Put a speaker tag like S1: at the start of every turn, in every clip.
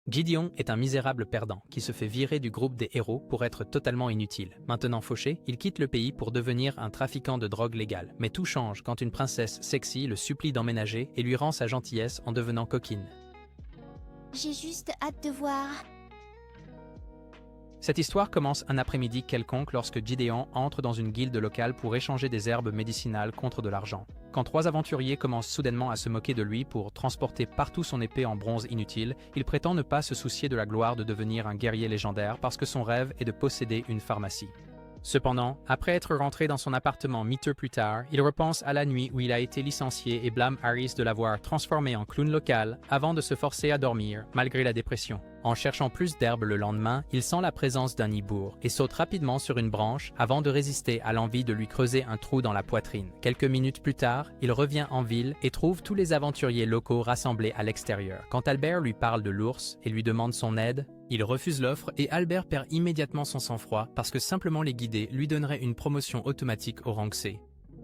S1: Gideon est un misérable perdant qui se fait virer du groupe des héros pour être totalement inutile. Maintenant fauché, il quitte le pays pour devenir un trafiquant de drogue légale. Mais tout change quand une princesse sexy le supplie d'emménager et lui rend sa gentillesse en devenant coquine.
S2: J'ai juste hâte de voir.
S1: Cette histoire commence un après-midi quelconque lorsque Gideon entre dans une guilde locale pour échanger des herbes médicinales contre de l'argent. Quand trois aventuriers commencent soudainement à se moquer de lui pour transporter partout son épée en bronze inutile, il prétend ne pas se soucier de la gloire de devenir un guerrier légendaire parce que son rêve est de posséder une pharmacie. Cependant, après être rentré dans son appartement miteux plus tard, il repense à la nuit où il a été licencié et blâme Harris de l'avoir transformé en clown local avant de se forcer à dormir, malgré la dépression. En cherchant plus d'herbe le lendemain, il sent la présence d'un hibou et saute rapidement sur une branche avant de résister à l'envie de lui creuser un trou dans la poitrine. Quelques minutes plus tard, il revient en ville et trouve tous les aventuriers locaux rassemblés à l'extérieur. Quand Albert lui parle de l'ours et lui demande son aide, il refuse l'offre et Albert perd immédiatement son sang-froid parce que simplement les guider lui donnerait une promotion automatique au rang C.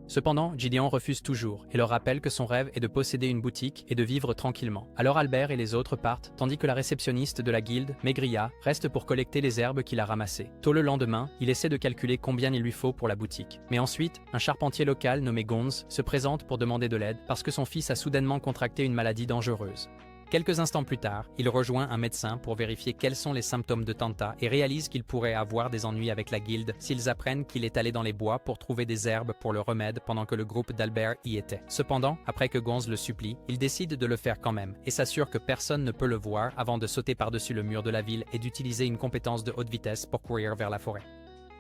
S1: Cependant, Gideon refuse toujours et leur rappelle que son rêve est de posséder une boutique et de vivre tranquillement. Alors Albert et les autres partent, tandis que la réceptionniste de la guilde, Maigria, reste pour collecter les herbes qu'il a ramassées. Tôt le lendemain, il essaie de calculer combien il lui faut pour la boutique. Mais ensuite, un charpentier local nommé Gonz se présente pour demander de l'aide parce que son fils a soudainement contracté une maladie dangereuse. Quelques instants plus tard, il rejoint un médecin pour vérifier quels sont les symptômes de Tanta et réalise qu'il pourrait avoir des ennuis avec la guilde s'ils apprennent qu'il est allé dans les bois pour trouver des herbes pour le remède pendant que le groupe d'Albert y était. Cependant, après que Gonz le supplie, il décide de le faire quand même et s'assure que personne ne peut le voir avant de sauter par-dessus le mur de la ville et d'utiliser une compétence de haute vitesse pour courir vers la forêt.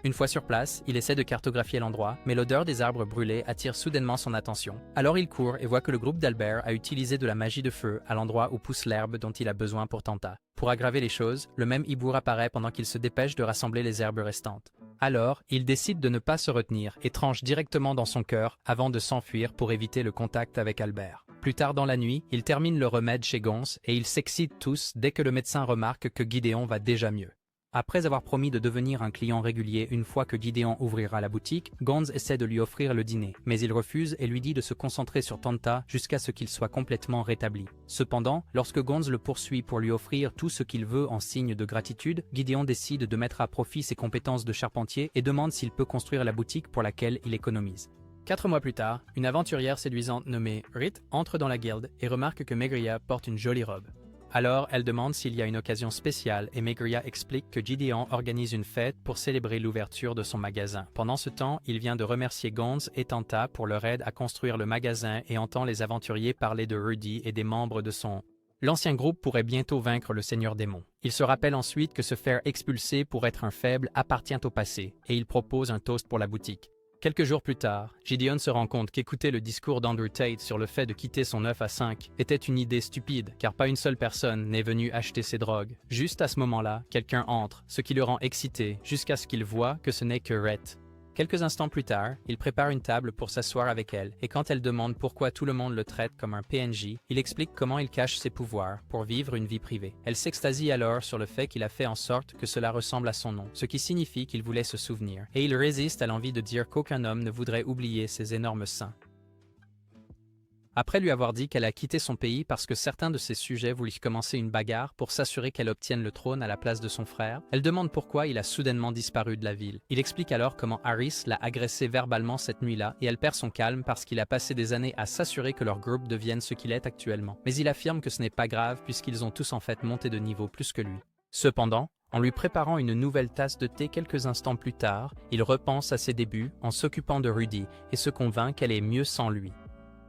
S1: Une fois sur place, il essaie de cartographier l'endroit, mais l'odeur des arbres brûlés attire soudainement son attention. Alors il court et voit que le groupe d'Albert a utilisé de la magie de feu à l'endroit où pousse l'herbe dont il a besoin pour Tanta. Pour aggraver les choses, le même hibou apparaît pendant qu'il se dépêche de rassembler les herbes restantes. Alors, il décide de ne pas se retenir et tranche directement dans son cœur avant de s'enfuir pour éviter le contact avec Albert. Plus tard dans la nuit, il termine le remède chez Gonz et ils s'excitent tous dès que le médecin remarque que Gideon va déjà mieux. Après avoir promis de devenir un client régulier une fois que Gideon ouvrira la boutique, Gonz essaie de lui offrir le dîner, mais il refuse et lui dit de se concentrer sur Tanta jusqu'à ce qu'il soit complètement rétabli. Cependant, lorsque Gonz le poursuit pour lui offrir tout ce qu'il veut en signe de gratitude, Gideon décide de mettre à profit ses compétences de charpentier et demande s'il peut construire la boutique pour laquelle il économise. 4 mois plus tard, une aventurière séduisante nommée Rit entre dans la guilde et remarque que Maigria porte une jolie robe. Alors, elle demande s'il y a une occasion spéciale et Maigria explique que Gideon organise une fête pour célébrer l'ouverture de son magasin. Pendant ce temps, il vient de remercier Gonz et Tanta pour leur aide à construire le magasin et entend les aventuriers parler de Rudy et des membres de son... L'ancien groupe pourrait bientôt vaincre le Seigneur Démon. Il se rappelle ensuite que se faire expulser pour être un faible appartient au passé et il propose un toast pour la boutique. Quelques jours plus tard, Gideon se rend compte qu'écouter le discours d'Andrew Tate sur le fait de quitter son 9 à 5 était une idée stupide, car pas une seule personne n'est venue acheter ses drogues. Juste à ce moment-là, quelqu'un entre, ce qui le rend excité, jusqu'à ce qu'il voit que ce n'est que Rhett. Quelques instants plus tard, il prépare une table pour s'asseoir avec elle, et quand elle demande pourquoi tout le monde le traite comme un PNJ, il explique comment il cache ses pouvoirs pour vivre une vie privée. Elle s'extasie alors sur le fait qu'il a fait en sorte que cela ressemble à son nom, ce qui signifie qu'il voulait se souvenir, et il résiste à l'envie de dire qu'aucun homme ne voudrait oublier ses énormes seins. Après lui avoir dit qu'elle a quitté son pays parce que certains de ses sujets voulaient commencer une bagarre pour s'assurer qu'elle obtienne le trône à la place de son frère, elle demande pourquoi il a soudainement disparu de la ville. Il explique alors comment Harris l'a agressé verbalement cette nuit-là et elle perd son calme parce qu'il a passé des années à s'assurer que leur groupe devienne ce qu'il est actuellement. Mais il affirme que ce n'est pas grave puisqu'ils ont tous en fait monté de niveau plus que lui. Cependant, en lui préparant une nouvelle tasse de thé quelques instants plus tard, il repense à ses débuts en s'occupant de Rudy et se convainc qu'elle est mieux sans lui.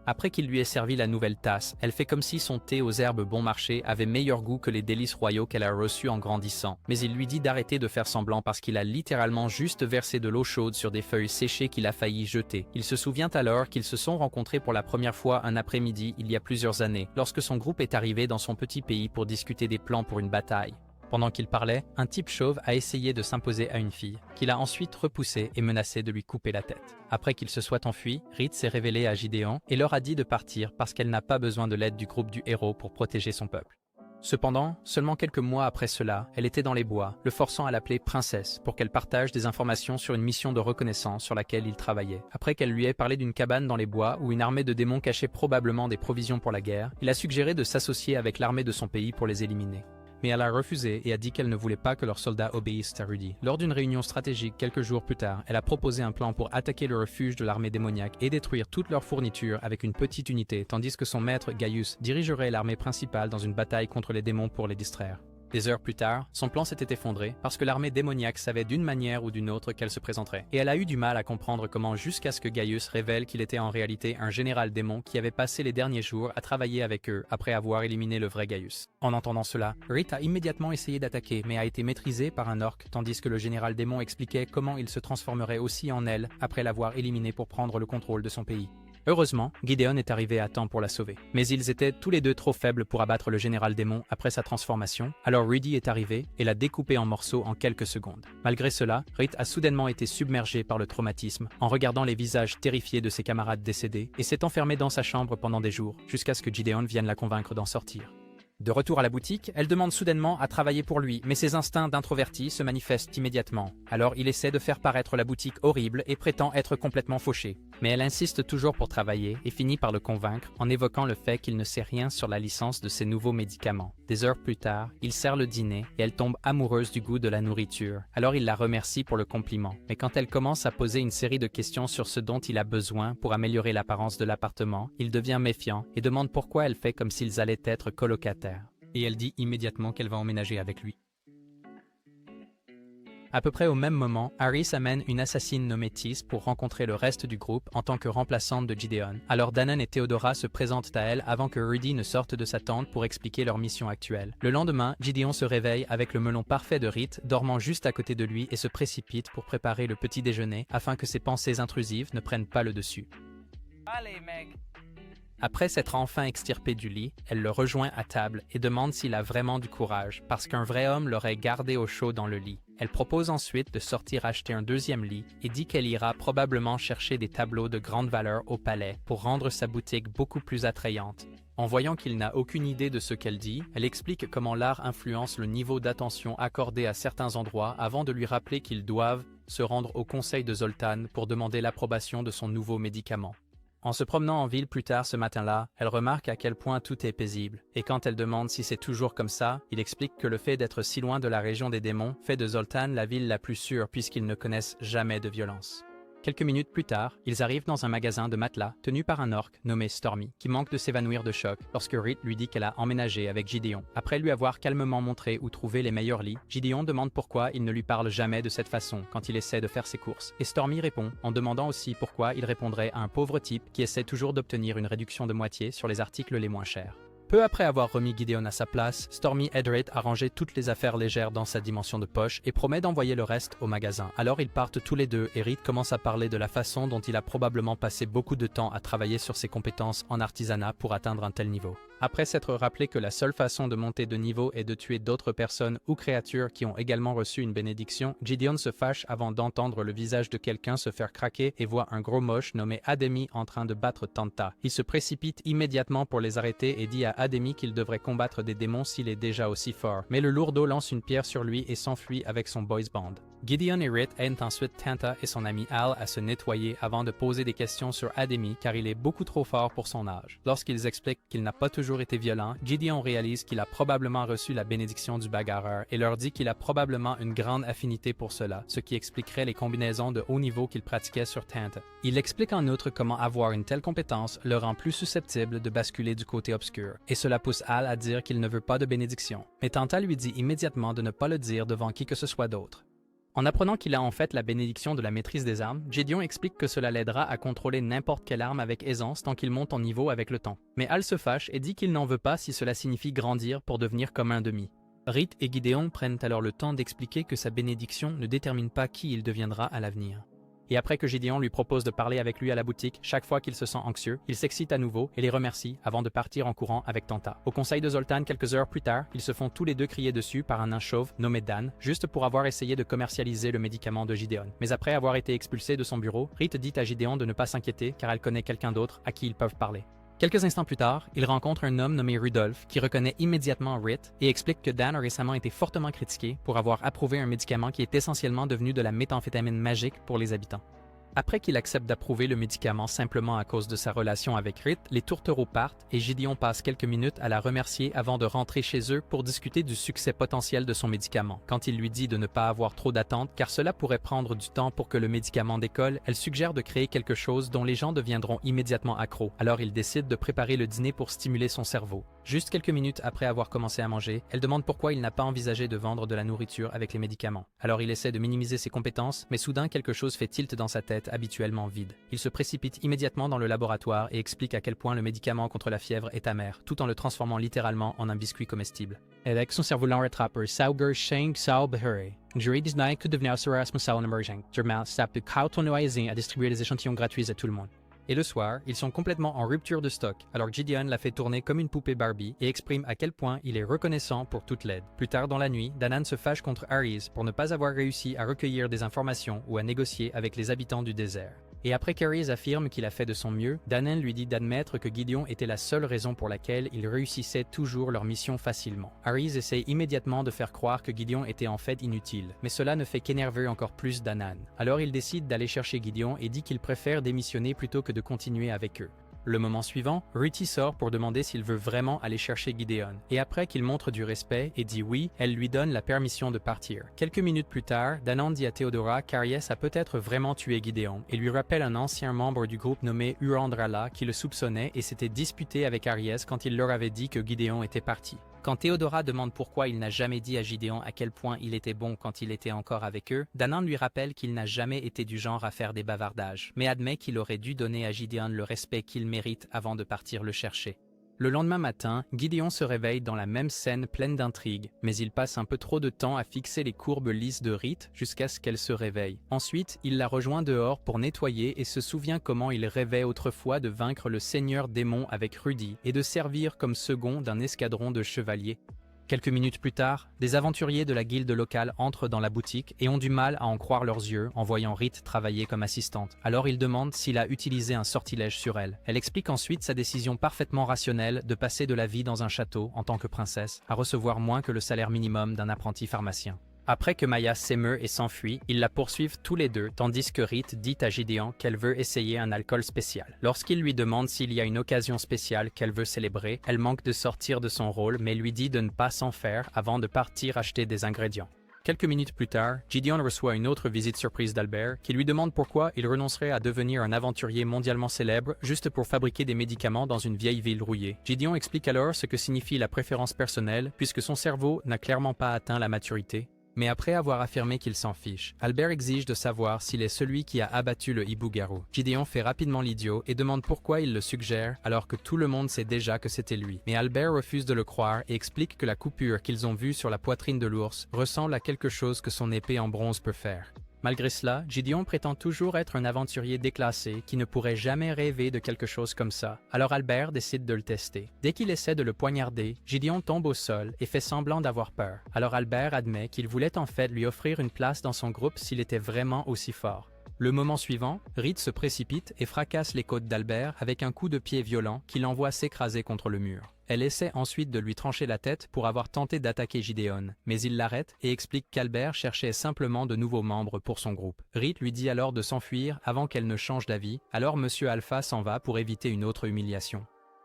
S1: Après qu'il lui ait servi la nouvelle tasse, elle fait comme si son thé aux herbes bon marché avait meilleur goût que les délices royaux qu'elle a reçus en grandissant. Mais il lui dit d'arrêter de faire semblant parce qu'il a littéralement juste versé de l'eau chaude sur des feuilles séchées qu'il a failli jeter. Il se souvient alors qu'ils se sont rencontrés pour la première fois un après-midi il y a plusieurs années, lorsque son groupe est arrivé dans son petit pays pour discuter des plans pour une bataille. Pendant qu'il parlait, un type chauve a essayé de s'imposer à une fille, qu'il a ensuite repoussée et menacé de lui couper la tête. Après qu'il se soit enfui, Rit s'est révélée à Gideon et leur a dit de partir parce qu'elle n'a pas besoin de l'aide du groupe du héros pour protéger son peuple. Cependant, seulement quelques mois après cela, elle était dans les bois, le forçant à l'appeler princesse pour qu'elle partage des informations sur une mission de reconnaissance sur laquelle il travaillait. Après qu'elle lui ait parlé d'une cabane dans les bois où une armée de démons cachait probablement des provisions pour la guerre, il a suggéré de s'associer avec l'armée de son pays pour les éliminer. mais elle a refusé et a dit qu'elle ne voulait pas que leurs soldats obéissent à Rudy. Lors d'une réunion stratégique quelques jours plus tard, elle a proposé un plan pour attaquer le refuge de l'armée démoniaque et détruire toutes leurs fournitures avec une petite unité, tandis que son maître, Gaius, dirigerait l'armée principale dans une bataille contre les démons pour les distraire. Des heures plus tard, son plan s'était effondré parce que l'armée démoniaque savait d'une manière ou d'une autre qu'elle se présenterait. Et elle a eu du mal à comprendre comment jusqu'à ce que Gaius révèle qu'il était en réalité un général démon qui avait passé les derniers jours à travailler avec eux après avoir éliminé le vrai Gaius. En entendant cela, Rith a immédiatement essayé d'attaquer mais a été maîtrisé par un orc tandis que le général démon expliquait comment il se transformerait aussi en elle après l'avoir éliminé pour prendre le contrôle de son pays. Heureusement, Gideon est arrivé à temps pour la sauver. Mais ils étaient tous les deux trop faibles pour abattre le général démon après sa transformation, alors Rudy est arrivé et l'a découpé en morceaux en quelques secondes. Malgré cela, Rith a soudainement été submergé par le traumatisme en regardant les visages terrifiés de ses camarades décédés et s'est enfermée dans sa chambre pendant des jours, jusqu'à ce que Gideon vienne la convaincre d'en sortir. De retour à la boutique, elle demande soudainement à travailler pour lui, mais ses instincts d'introverti se manifestent immédiatement. Alors il essaie de faire paraître la boutique horrible et prétend être complètement fauché. Mais elle insiste toujours pour travailler et finit par le convaincre en évoquant le fait qu'il ne sait rien sur la licence de ses nouveaux médicaments. Des heures plus tard, il sert le dîner et elle tombe amoureuse du goût de la nourriture. Alors il la remercie pour le compliment. Mais quand elle commence à poser une série de questions sur ce dont il a besoin pour améliorer l'apparence de l'appartement, il devient méfiant et demande pourquoi elle fait comme s'ils allaient être colocataires. Et elle dit immédiatement qu'elle va emménager avec lui. À peu près au même moment, Harris amène une assassine nommée Tis pour rencontrer le reste du groupe en tant que remplaçante de Gideon. Alors Danon et Theodora se présentent à elle avant que Rudy ne sorte de sa tente pour expliquer leur mission actuelle. Le lendemain, Gideon se réveille avec le melon parfait de Rith dormant juste à côté de lui et se précipite pour préparer le petit déjeuner afin que ses pensées intrusives ne prennent pas le dessus.
S3: Allez, mec!
S1: Après s'être enfin extirpé du lit, elle le rejoint à table et demande s'il a vraiment du courage, parce qu'un vrai homme l'aurait gardé au chaud dans le lit. Elle propose ensuite de sortir acheter un deuxième lit et dit qu'elle ira probablement chercher des tableaux de grande valeur au palais pour rendre sa boutique beaucoup plus attrayante. En voyant qu'il n'a aucune idée de ce qu'elle dit, elle explique comment l'art influence le niveau d'attention accordé à certains endroits avant de lui rappeler qu'ils doivent se rendre au conseil de Zoltan pour demander l'approbation de son nouveau médicament. En se promenant en ville plus tard ce matin-là, elle remarque à quel point tout est paisible. Et quand elle demande si c'est toujours comme ça, il explique que le fait d'être si loin de la région des démons fait de Zoltan la ville la plus sûre puisqu'ils ne connaissent jamais de violence. Quelques minutes plus tard, ils arrivent dans un magasin de matelas tenu par un orc nommé Stormy, qui manque de s'évanouir de choc lorsque Rith lui dit qu'elle a emménagé avec Gideon. Après lui avoir calmement montré où trouver les meilleurs lits, Gideon demande pourquoi il ne lui parle jamais de cette façon quand il essaie de faire ses courses. Et Stormy répond en demandant aussi pourquoi il répondrait à un pauvre type qui essaie toujours d'obtenir une réduction de moitié sur les articles les moins chers. Peu après avoir remis Gideon à sa place, Stormy aide Rith à ranger toutes les affaires légères dans sa dimension de poche et promet d'envoyer le reste au magasin. Alors ils partent tous les deux et Rith commence à parler de la façon dont il a probablement passé beaucoup de temps à travailler sur ses compétences en artisanat pour atteindre un tel niveau. Après s'être rappelé que la seule façon de monter de niveau est de tuer d'autres personnes ou créatures qui ont également reçu une bénédiction, Gideon se fâche avant d'entendre le visage de quelqu'un se faire craquer et voit un gros moche nommé Ademi en train de battre Tanta. Il se précipite immédiatement pour les arrêter et dit à Ademi qu'il devrait combattre des démons s'il est déjà aussi fort. Mais le lourdeau lance une pierre sur lui et s'enfuit avec son boys band. Gideon et Rith aident ensuite Tanta et son ami Al à se nettoyer avant de poser des questions sur Ademi car il est beaucoup trop fort pour son âge. Lorsqu'ils expliquent qu'il n'a pas toujours été violent, Gideon réalise qu'il a probablement reçu la bénédiction du bagarreur et leur dit qu'il a probablement une grande affinité pour cela, ce qui expliquerait les combinaisons de haut niveau qu'il pratiquait sur Tanta. Il explique en outre comment avoir une telle compétence le rend plus susceptible de basculer du côté obscur, et cela pousse Al à dire qu'il ne veut pas de bénédiction. Mais Tanta lui dit immédiatement de ne pas le dire devant qui que ce soit d'autre. En apprenant qu'il a en fait la bénédiction de la maîtrise des armes, Gideon explique que cela l'aidera à contrôler n'importe quelle arme avec aisance tant qu'il monte en niveau avec le temps. Mais Al se fâche et dit qu'il n'en veut pas si cela signifie grandir pour devenir comme un demi. Rith et Gideon prennent alors le temps d'expliquer que sa bénédiction ne détermine pas qui il deviendra à l'avenir. Et après que Gideon lui propose de parler avec lui à la boutique chaque fois qu'il se sent anxieux, il s'excite à nouveau et les remercie avant de partir en courant avec Tanta. Au conseil de Zoltan quelques heures plus tard, ils se font tous les deux crier dessus par un nain chauve nommé Dan, juste pour avoir essayé de commercialiser le médicament de Gideon. Mais après avoir été expulsé de son bureau, Rith dit à Gideon de ne pas s'inquiéter car elle connaît quelqu'un d'autre à qui ils peuvent parler. Quelques instants plus tard, il rencontre un homme nommé Rudolph qui reconnaît immédiatement Rith et explique que Dan a récemment été fortement critiqué pour avoir approuvé un médicament qui est essentiellement devenu de la méthamphétamine magique pour les habitants. Après qu'il accepte d'approuver le médicament simplement à cause de sa relation avec Rith, les tourtereaux partent et Gideon passe quelques minutes à la remercier avant de rentrer chez eux pour discuter du succès potentiel de son médicament. Quand il lui dit de ne pas avoir trop d'attente car cela pourrait prendre du temps pour que le médicament décolle, elle suggère de créer quelque chose dont les gens deviendront immédiatement accros. Alors il décide de préparer le dîner pour stimuler son cerveau. Juste quelques minutes après avoir commencé à manger, elle demande pourquoi il n'a pas envisagé de vendre de la nourriture avec les médicaments. Alors il essaie de minimiser ses compétences, mais soudain quelque chose fait tilt dans sa tête habituellement vide. Il se précipite immédiatement dans le laboratoire et explique à quel point le médicament contre la fièvre est amer, tout en le transformant littéralement en un biscuit comestible. Avec son cerveau-là rattrapé, Sauger Sheng Sao Behere. Jury Disney que devenir sur responsable émergent. Germain s'appelle Kautonoisé à distribuer des échantillons gratuits à tout le monde. Et le soir, ils sont complètement en rupture de stock, alors Gideon la fait tourner comme une poupée Barbie et exprime à quel point il est reconnaissant pour toute l'aide. Plus tard dans la nuit, Danan se fâche contre Aries pour ne pas avoir réussi à recueillir des informations ou à négocier avec les habitants du désert. Et après qu'Aries affirme qu'il a fait de son mieux, Danan lui dit d'admettre que Gideon était la seule raison pour laquelle ils réussissaient toujours leur mission facilement. Aries essaie immédiatement de faire croire que Gideon était en fait inutile, mais cela ne fait qu'énerver encore plus Danan. Alors il décide d'aller chercher Gideon et dit qu'il préfère démissionner plutôt que de continuer avec eux. Le moment suivant, Ruthie sort pour demander s'il veut vraiment aller chercher Gideon, et après qu'il montre du respect et dit oui, elle lui donne la permission de partir. Quelques minutes plus tard, Danan dit à Theodora qu'Aries a peut-être vraiment tué Gideon, et lui rappelle un ancien membre du groupe nommé Urandrala qui le soupçonnait et s'était disputé avec Aries quand il leur avait dit que Gideon était parti. Quand Theodora demande pourquoi il n'a jamais dit à Gideon à quel point il était bon quand il était encore avec eux, Danan lui rappelle qu'il n'a jamais été du genre à faire des bavardages, mais admet qu'il aurait dû donner à Gideon le respect qu'il mérite avant de partir le chercher. Le lendemain matin, Gideon se réveille dans la même scène pleine d'intrigues, mais il passe un peu trop de temps à fixer les courbes lisses de Rith jusqu'à ce qu'elle se réveille. Ensuite, il la rejoint dehors pour nettoyer et se souvient comment il rêvait autrefois de vaincre le seigneur démon avec Rudy et de servir comme second d'un escadron de chevaliers. Quelques minutes plus tard, des aventuriers de la guilde locale entrent dans la boutique et ont du mal à en croire leurs yeux en voyant Rith travailler comme assistante. Alors ils demandent s'il a utilisé un sortilège sur elle. Elle explique ensuite sa décision parfaitement rationnelle de passer de la vie dans un château en tant que princesse à recevoir moins que le salaire minimum d'un apprenti pharmacien. Après que Maya s'émeut et s'enfuit, ils la poursuivent tous les deux, tandis que Rith dit à Gideon qu'elle veut essayer un alcool spécial. Lorsqu'il lui demande s'il y a une occasion spéciale qu'elle veut célébrer, elle manque de sortir de son rôle, mais lui dit de ne pas s'en faire avant de partir acheter des ingrédients. Quelques minutes plus tard, Gideon reçoit une autre visite surprise d'Albert, qui lui demande pourquoi il renoncerait à devenir un aventurier mondialement célèbre juste pour fabriquer des médicaments dans une vieille ville rouillée. Gideon explique alors ce que signifie la préférence personnelle, puisque son cerveau n'a clairement pas atteint la maturité. Mais après avoir affirmé qu'il s'en fiche, Albert exige de savoir s'il est celui qui a abattu le hibou-garou. Gideon fait rapidement l'idiot et demande pourquoi il le suggère alors que tout le monde sait déjà que c'était lui. Mais Albert refuse de le croire et explique que la coupure qu'ils ont vue sur la poitrine de l'ours ressemble à quelque chose que son épée en bronze peut faire. Malgré cela, Gideon prétend toujours être un aventurier déclassé qui ne pourrait jamais rêver de quelque chose comme ça. Alors Albert décide de le tester. Dès qu'il essaie de le poignarder, Gideon tombe au sol et fait semblant d'avoir peur. Alors Albert admet qu'il voulait en fait lui offrir une place dans son groupe s'il était vraiment aussi fort. Le moment suivant, Rith se précipite et fracasse les côtes d'Albert avec un coup de pied violent qui l'envoie s'écraser contre le mur. Elle essaie ensuite de lui trancher la tête pour avoir tenté d'attaquer Gideon, mais il l'arrête et explique qu'Albert cherchait simplement de nouveaux membres pour son groupe. Rith lui dit alors de s'enfuir avant qu'elle ne change d'avis, alors Monsieur Alpha s'en va pour éviter une autre humiliation.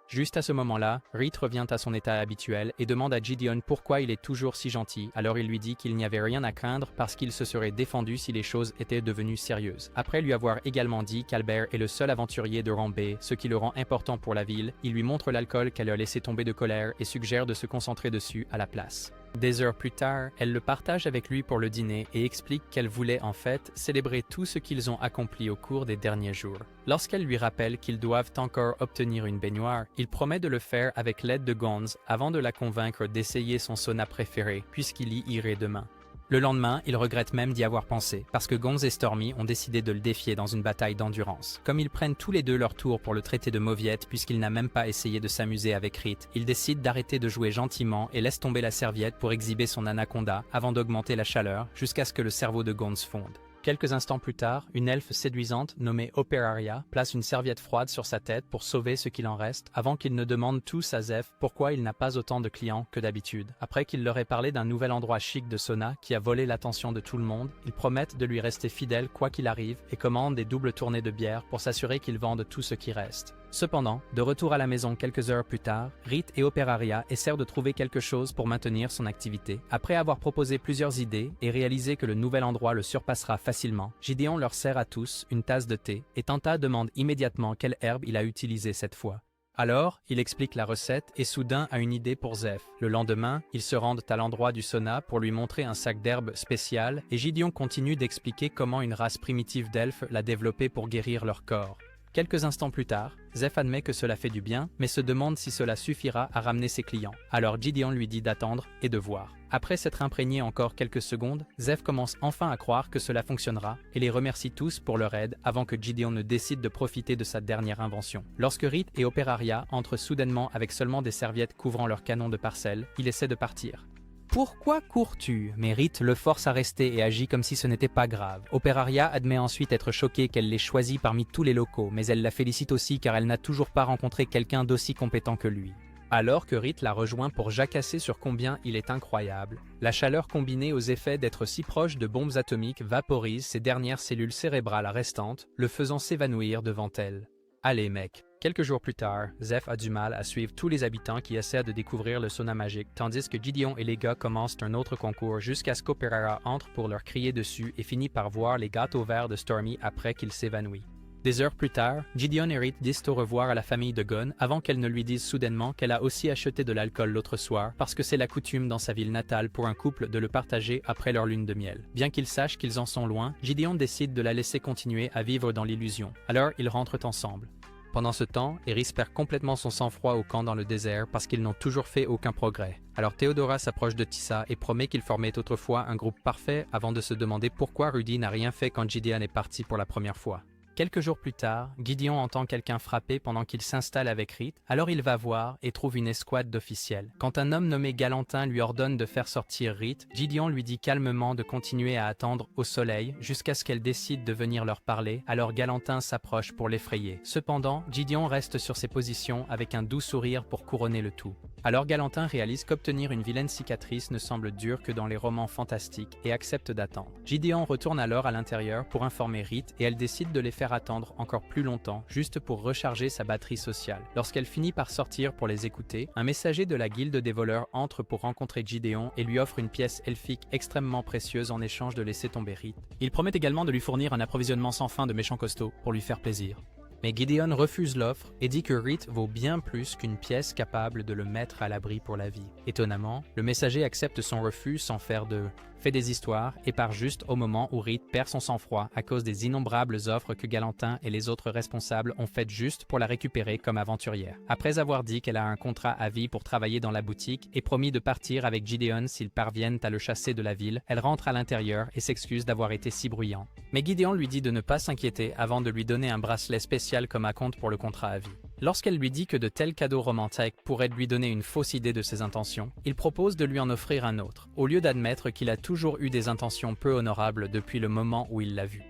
S1: Juste à ce moment-là, Rith revient à son état habituel et demande à Gideon pourquoi il est toujours si gentil, alors il lui dit qu'il n'y avait rien à craindre parce qu'il se serait défendu si les choses étaient devenues sérieuses. Après lui avoir également dit qu'Albert est le seul aventurier de rang B, ce qui le rend important pour la ville, il lui montre l'alcool qu'elle a laissé tomber de colère et suggère de se concentrer dessus à la place. Des heures plus tard, elle le partage avec lui pour le dîner et explique qu'elle voulait en fait célébrer tout ce qu'ils ont accompli au cours des derniers jours. Lorsqu'elle lui rappelle qu'ils doivent encore obtenir une baignoire, il promet de le faire avec l'aide de Gonz avant de la convaincre d'essayer son sauna préféré puisqu'il y irait demain. Le lendemain, il regrette même d'y avoir pensé, parce que Gonz et Stormy ont décidé de le défier dans une bataille d'endurance. Comme ils prennent tous les deux leur tour pour le traiter de mauviette puisqu'il n'a même pas essayé de s'amuser avec Rith, ils décident d'arrêter de jouer gentiment et laissent tomber la serviette pour exhiber son anaconda avant d'augmenter la chaleur jusqu'à ce que le cerveau de Gonz fonde. Quelques instants plus tard, une elfe séduisante nommée Operaria place une serviette froide sur sa tête pour sauver ce qu'il en reste avant qu'ils ne demandent tous à Zeph pourquoi il n'a pas autant de clients que d'habitude. Après qu'il leur ait parlé d'un nouvel endroit chic de sauna qui a volé l'attention de tout le monde, ils promettent de lui rester fidèles quoi qu'il arrive et commandent des doubles tournées de bière pour s'assurer qu'ils vendent tout ce qui reste. Cependant, de retour à la maison quelques heures plus tard, Rite et Operaria essayent de trouver quelque chose pour maintenir son activité. Après avoir proposé plusieurs idées et réalisé que le nouvel endroit le surpassera facilement, Gideon leur sert à tous une tasse de thé et Tanta demande immédiatement quelle herbe il a utilisée cette fois. Alors, il explique la recette et soudain a une idée pour Zeph. Le lendemain, ils se rendent à l'endroit du sauna pour lui montrer un sac d'herbes spécial et Gideon continue d'expliquer comment une race primitive d'elfes l'a développé pour guérir leur corps. Quelques instants plus tard, Zeph admet que cela fait du bien, mais se demande si cela suffira à ramener ses clients. Alors Gideon lui dit d'attendre et de voir. Après s'être imprégné encore quelques secondes, Zeph commence enfin à croire que cela fonctionnera et les remercie tous pour leur aide avant que Gideon ne décide de profiter de sa dernière invention. Lorsque Rite et Operaria entrent soudainement avec seulement des serviettes couvrant leur canon de parcelle, il essaie de partir. Pourquoi cours-tu? Mais Rite le force à rester et agit comme si ce n'était pas grave. Operaria admet ensuite être choquée qu'elle l'ait choisi parmi tous les locaux, mais elle la félicite aussi car elle n'a toujours pas rencontré quelqu'un d'aussi compétent que lui. Alors que Rite la rejoint pour jacasser sur combien il est incroyable, la chaleur combinée aux effets d'être si proche de bombes atomiques vaporise ses dernières cellules cérébrales restantes, le faisant s'évanouir devant elle. Allez mec. Quelques jours plus tard, Zeph a du mal à suivre tous les habitants qui essaient de découvrir le sauna magique, tandis que Gideon et les gars commencent un autre concours jusqu'à ce qu'Operaria entre pour leur crier dessus et finit par voir les gâteaux verts de Stormy après qu'il s'évanouit. Des heures plus tard, Gideon et Rite disent au revoir à la famille de Gunn avant qu'elle ne lui dise soudainement qu'elle a aussi acheté de l'alcool l'autre soir parce que c'est la coutume dans sa ville natale pour un couple de le partager après leur lune de miel. Bien qu'ils sachent qu'ils en sont loin, Gideon décide de la laisser continuer à vivre dans l'illusion. Alors ils rentrent ensemble. Pendant ce temps, Eris perd complètement son sang-froid au camp dans le désert parce qu'ils n'ont toujours fait aucun progrès. Alors Theodora s'approche de Tissa et promet qu'ils formaient autrefois un groupe parfait avant de se demander pourquoi Rudy n'a rien fait quand Gideon est parti pour la première fois. Quelques jours plus tard, Gideon entend quelqu'un frapper pendant qu'il s'installe avec Rite, alors il va voir et trouve une escouade d'officiels. Quand un homme nommé Galantin lui ordonne de faire sortir Rite, Gideon lui dit calmement de continuer à attendre au soleil jusqu'à ce qu'elle décide de venir leur parler, alors Galantin s'approche pour l'effrayer. Cependant, Gideon reste sur ses positions avec un doux sourire pour couronner le tout. Alors Galantin réalise qu'obtenir une vilaine cicatrice ne semble dur que dans les romans fantastiques et accepte d'attendre. Gideon retourne alors à l'intérieur pour informer Rite et elle décide de les faire attendre encore plus longtemps, juste pour recharger sa batterie sociale. Lorsqu'elle finit par sortir pour les écouter, un messager de la guilde des voleurs entre pour rencontrer Gideon et lui offre une pièce elfique extrêmement précieuse en échange de laisser tomber Rite. Il promet également de lui fournir un approvisionnement sans fin de méchants costauds pour lui faire plaisir. Mais Gideon refuse l'offre et dit que Rite vaut bien plus qu'une pièce capable de le mettre à l'abri pour la vie. Étonnamment, le messager accepte son refus sans faire de fait des histoires et part juste au moment où Rite perd son sang-froid à cause des innombrables offres que Galantin et les autres responsables ont faites juste pour la récupérer comme aventurière. Après avoir dit qu'elle a un contrat à vie pour travailler dans la boutique et promis de partir avec Gideon s'ils parviennent à le chasser de la ville, elle rentre à l'intérieur et s'excuse d'avoir été si bruyante. Mais Gideon lui dit de ne pas s'inquiéter avant de lui donner un bracelet spécial comme acompte pour le contrat à vie. Lorsqu'elle lui dit que de tels cadeaux romantiques pourraient lui donner une fausse idée de ses intentions, il propose de lui en offrir un autre, au lieu d'admettre qu'il a toujours eu des intentions peu honorables depuis le moment où il l'a vu.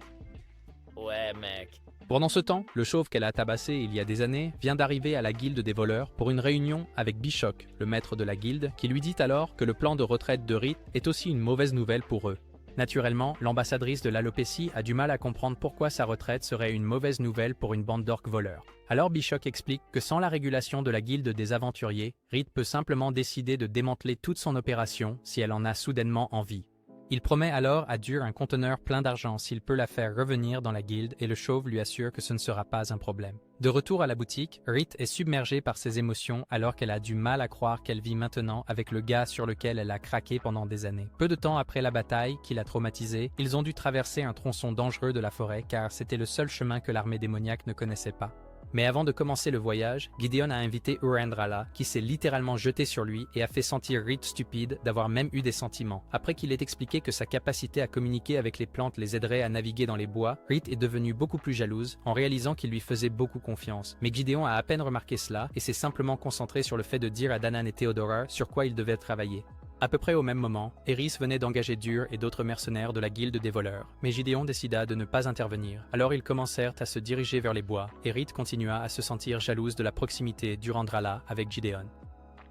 S3: Ouais, mec.
S1: Pendant ce temps, le chauve qu'elle a tabassé il y a des années vient d'arriver à la guilde des voleurs pour une réunion avec Bishock, le maître de la guilde, qui lui dit alors que le plan de retraite de Rite est aussi une mauvaise nouvelle pour eux. Naturellement, l'ambassadrice de l'alopécie a du mal à comprendre pourquoi sa retraite serait une mauvaise nouvelle pour une bande d'orques voleurs. Alors Bishock explique que sans la régulation de la guilde des aventuriers, Rite peut simplement décider de démanteler toute son opération si elle en a soudainement envie. Il promet alors à Dur un conteneur plein d'argent s'il peut la faire revenir dans la guilde et le chauve lui assure que ce ne sera pas un problème. De retour à la boutique, Rite est submergée par ses émotions alors qu'elle a du mal à croire qu'elle vit maintenant avec le gars sur lequel elle a craqué pendant des années. Peu de temps après la bataille qui l'a traumatisée, ils ont dû traverser un tronçon dangereux de la forêt car c'était le seul chemin que l'armée démoniaque ne connaissait pas. Mais avant de commencer le voyage, Gideon a invité Urandrala, qui s'est littéralement jeté sur lui et a fait sentir Rite stupide d'avoir même eu des sentiments. Après qu'il ait expliqué que sa capacité à communiquer avec les plantes les aiderait à naviguer dans les bois, Rite est devenue beaucoup plus jalouse en réalisant qu'il lui faisait beaucoup confiance. Mais Gideon a à peine remarqué cela et s'est simplement concentré sur le fait de dire à Danan et Theodora sur quoi ils devaient travailler. À peu près au même moment, Eris venait d'engager Dur et d'autres mercenaires de la guilde des voleurs, mais Gideon décida de ne pas intervenir. Alors ils commencèrent à se diriger vers les bois, et Rith continua à se sentir jalouse de la proximité d'Urandrala avec Gideon.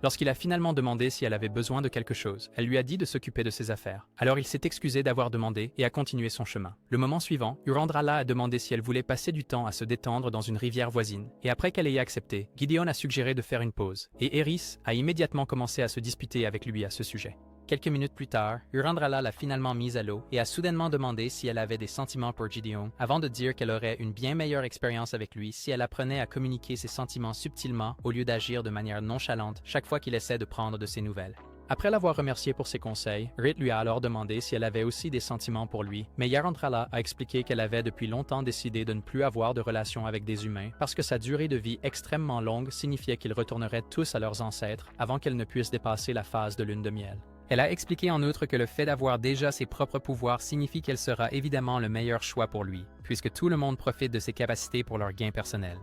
S1: Lorsqu'il a finalement demandé si elle avait besoin de quelque chose, elle lui a dit de s'occuper de ses affaires. Alors il s'est excusé d'avoir demandé et a continué son chemin. Le moment suivant, Urandrala a demandé si elle voulait passer du temps à se détendre dans une rivière voisine, et après qu'elle ait accepté, Gideon a suggéré de faire une pause, et Eris a immédiatement commencé à se disputer avec lui à ce sujet. Quelques minutes plus tard, Urandrala l'a finalement mise à l'eau et a soudainement demandé si elle avait des sentiments pour Gideon, avant de dire qu'elle aurait une bien meilleure expérience avec lui si elle apprenait à communiquer ses sentiments subtilement au lieu d'agir de manière nonchalante chaque fois qu'il essaie de prendre de ses nouvelles. Après l'avoir remercié pour ses conseils, Rith lui a alors demandé si elle avait aussi des sentiments pour lui, mais Urandrala a expliqué qu'elle avait depuis longtemps décidé de ne plus avoir de relations avec des humains parce que sa durée de vie extrêmement longue signifiait qu'ils retourneraient tous à leurs ancêtres avant qu'elle ne puisse dépasser la phase de lune de miel. Elle a expliqué en outre que le fait d'avoir déjà ses propres pouvoirs signifie qu'elle sera évidemment le meilleur choix pour lui, puisque tout le monde profite de ses capacités pour leur gain personnel.